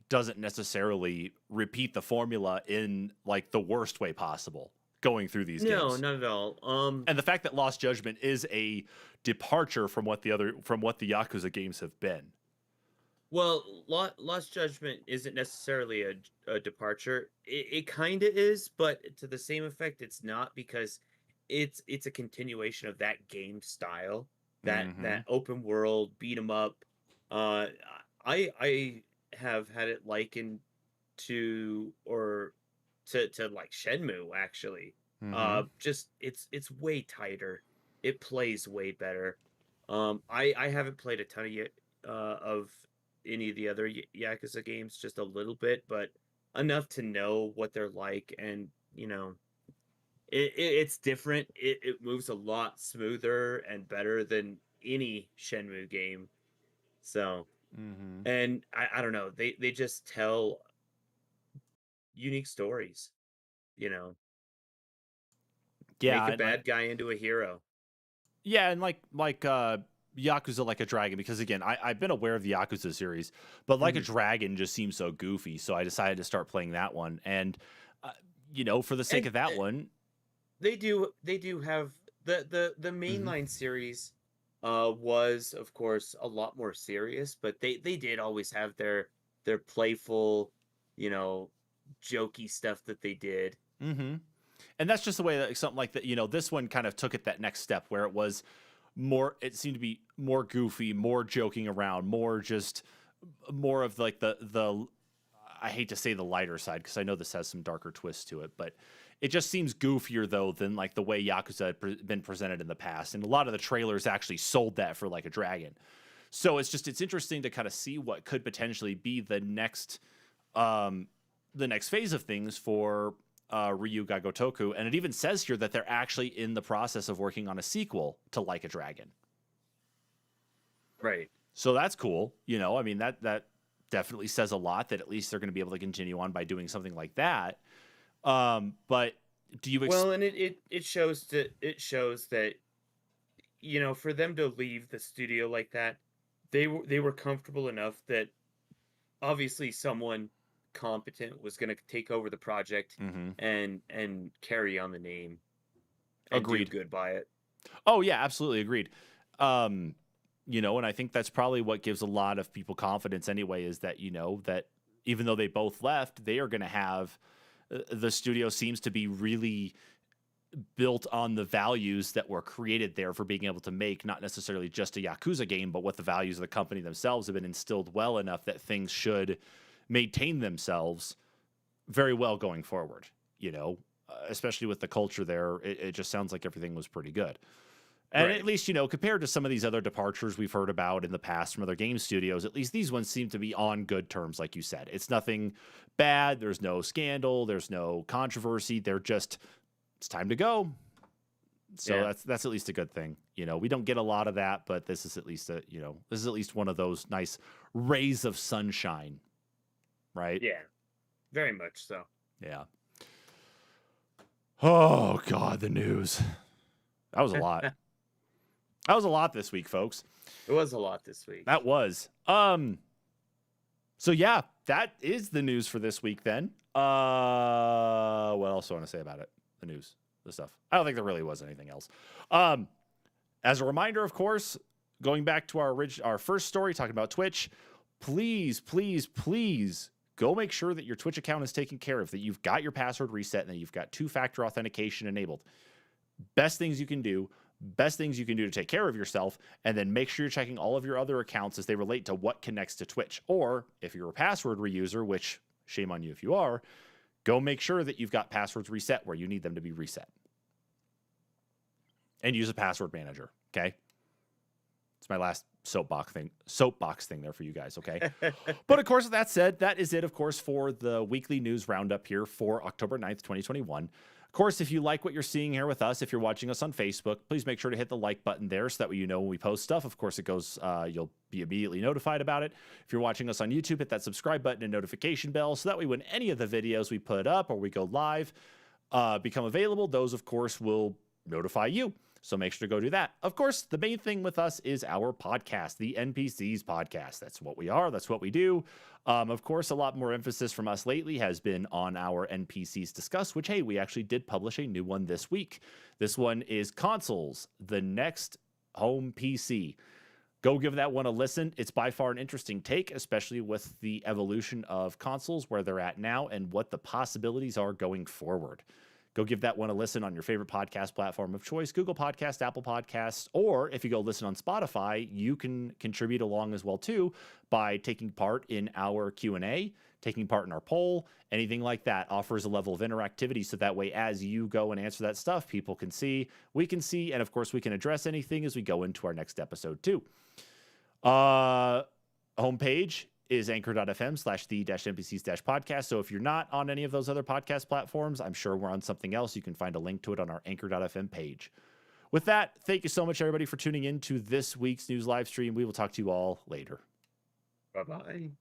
doesn't necessarily repeat the formula in like the worst way possible going through these No, games. not at all. And the fact that Lost Judgment is a departure from what the Yakuza games have been. Well, Lost Judgment isn't necessarily a departure. It kind of is, but to the same effect, it's not, because it's a continuation of that game style, that open world beat 'em up. Uh, I have had it likened to like Shenmue, actually. Just it's way tighter. It plays way better. I haven't played a ton of any of the other Yakuza games, just a little bit, but enough to know what they're like, and it's different. It moves a lot smoother and better than any Shenmue game. So, and I don't know, they just tell unique stories, you know. Yeah, Make a bad guy into a hero. yeah, and like Yakuza Like a Dragon, because again, I've been aware of the Yakuza series, but Like a Dragon just seems so goofy, so I decided to start playing that one. And for the sake And of that one, they do have the mainline series was, of course, a lot more serious, but they did always have their playful, jokey stuff that they did. and that's just the way that something like that. This one kind of took it that next step where it seemed to be more goofy, more joking around, more of like the I hate to say the lighter side, because I know this has some darker twists to it, but it just seems goofier though than like the way Yakuza had been presented in the past, and a lot of the trailers actually sold that for Like a Dragon. So it's interesting to kind of see what could potentially be the next phase of things for Ryu Ga Gotoku, and it even says here that they're actually in the process of working on a sequel to Like a Dragon. Right. So that's cool. I mean, that definitely says a lot, that at least they're going to be able to continue on by doing something like that. But do you? Well, and it shows that for them to leave the studio like that, they were comfortable enough that obviously someone competent was going to take over the project and carry on the name and Agreed. do good by it. Oh yeah, absolutely agreed. And I think that's probably what gives a lot of people confidence anyway, is that that even though they both left, they are going to have the studio seems to be really built on the values that were created there for being able to make not necessarily just a Yakuza game, but what the values of the company themselves have been instilled well enough that things should maintain themselves very well going forward. Especially with the culture there, it just sounds like everything was pretty good. And Right. at least, compared to some of these other departures we've heard about in the past from other game studios, at least these ones seem to be on good terms, like you said. It's nothing bad. There's no scandal. There's no controversy. They're just, it's time to go. So Yeah. that's at least a good thing. We don't get a lot of that, but this is at least one of those nice rays of sunshine, right? Yeah. Very much so. Yeah. Oh God, the news. That was a lot. That was a lot this week, folks. It was a lot this week. That was. So yeah, that is the news for this week then. What else do I want to say about it? The news, the stuff. I don't think there really was anything else. As a reminder, of course, going back to our first story talking about Twitch, please go make sure that your Twitch account is taken care of, that you've got your password reset, and that you've got two-factor authentication enabled. Best things you can do to take care of yourself, and then make sure you're checking all of your other accounts as they relate to what connects to Twitch. Or if you're a password reuser, which shame on you if you are, go make sure that you've got passwords reset where you need them to be reset. And use a password manager, okay? It's my last soapbox thing there for you guys, okay? But of course, with that said, that is it, of course, for the weekly news roundup here for October 9th, 2021. Of course, if you like what you're seeing here with us, if you're watching us on Facebook, please make sure to hit the like button there so that way you know when we post stuff. Of course, it goes, you'll be immediately notified about it. If you're watching us on YouTube, hit that subscribe button and notification bell so that way when any of the videos we put up or we go live become available, those, of course, will notify you. So make sure to go do that. Of course, the main thing with us is our podcast, the NPCs podcast. That's what we are. That's what we do. Of course, a lot more emphasis from us lately has been on our NPCs Discuss, which, hey, we actually did publish a new one this week. This one is Consoles, the Next Home PC. Go give that one a listen. It's by far an interesting take, especially with the evolution of consoles, where they're at now and what the possibilities are going forward. Go give that one a listen on your favorite podcast platform of choice, Google Podcast, Apple Podcasts, or if you go listen on Spotify, you can contribute along as well too by taking part in our Q&A, taking part in our poll, anything like that offers a level of interactivity so that way as you go and answer that stuff, people can see, we can see, and of course we can address anything as we go into our next episode too. Homepage is anchor.fm/the-npcs-podcast. So if you're not on any of those other podcast platforms, I'm sure we're on something else. You can find a link to it on our anchor.fm page. With that, thank you so much, everybody, for tuning in to this week's news live stream. We will talk to you all later. Bye-bye.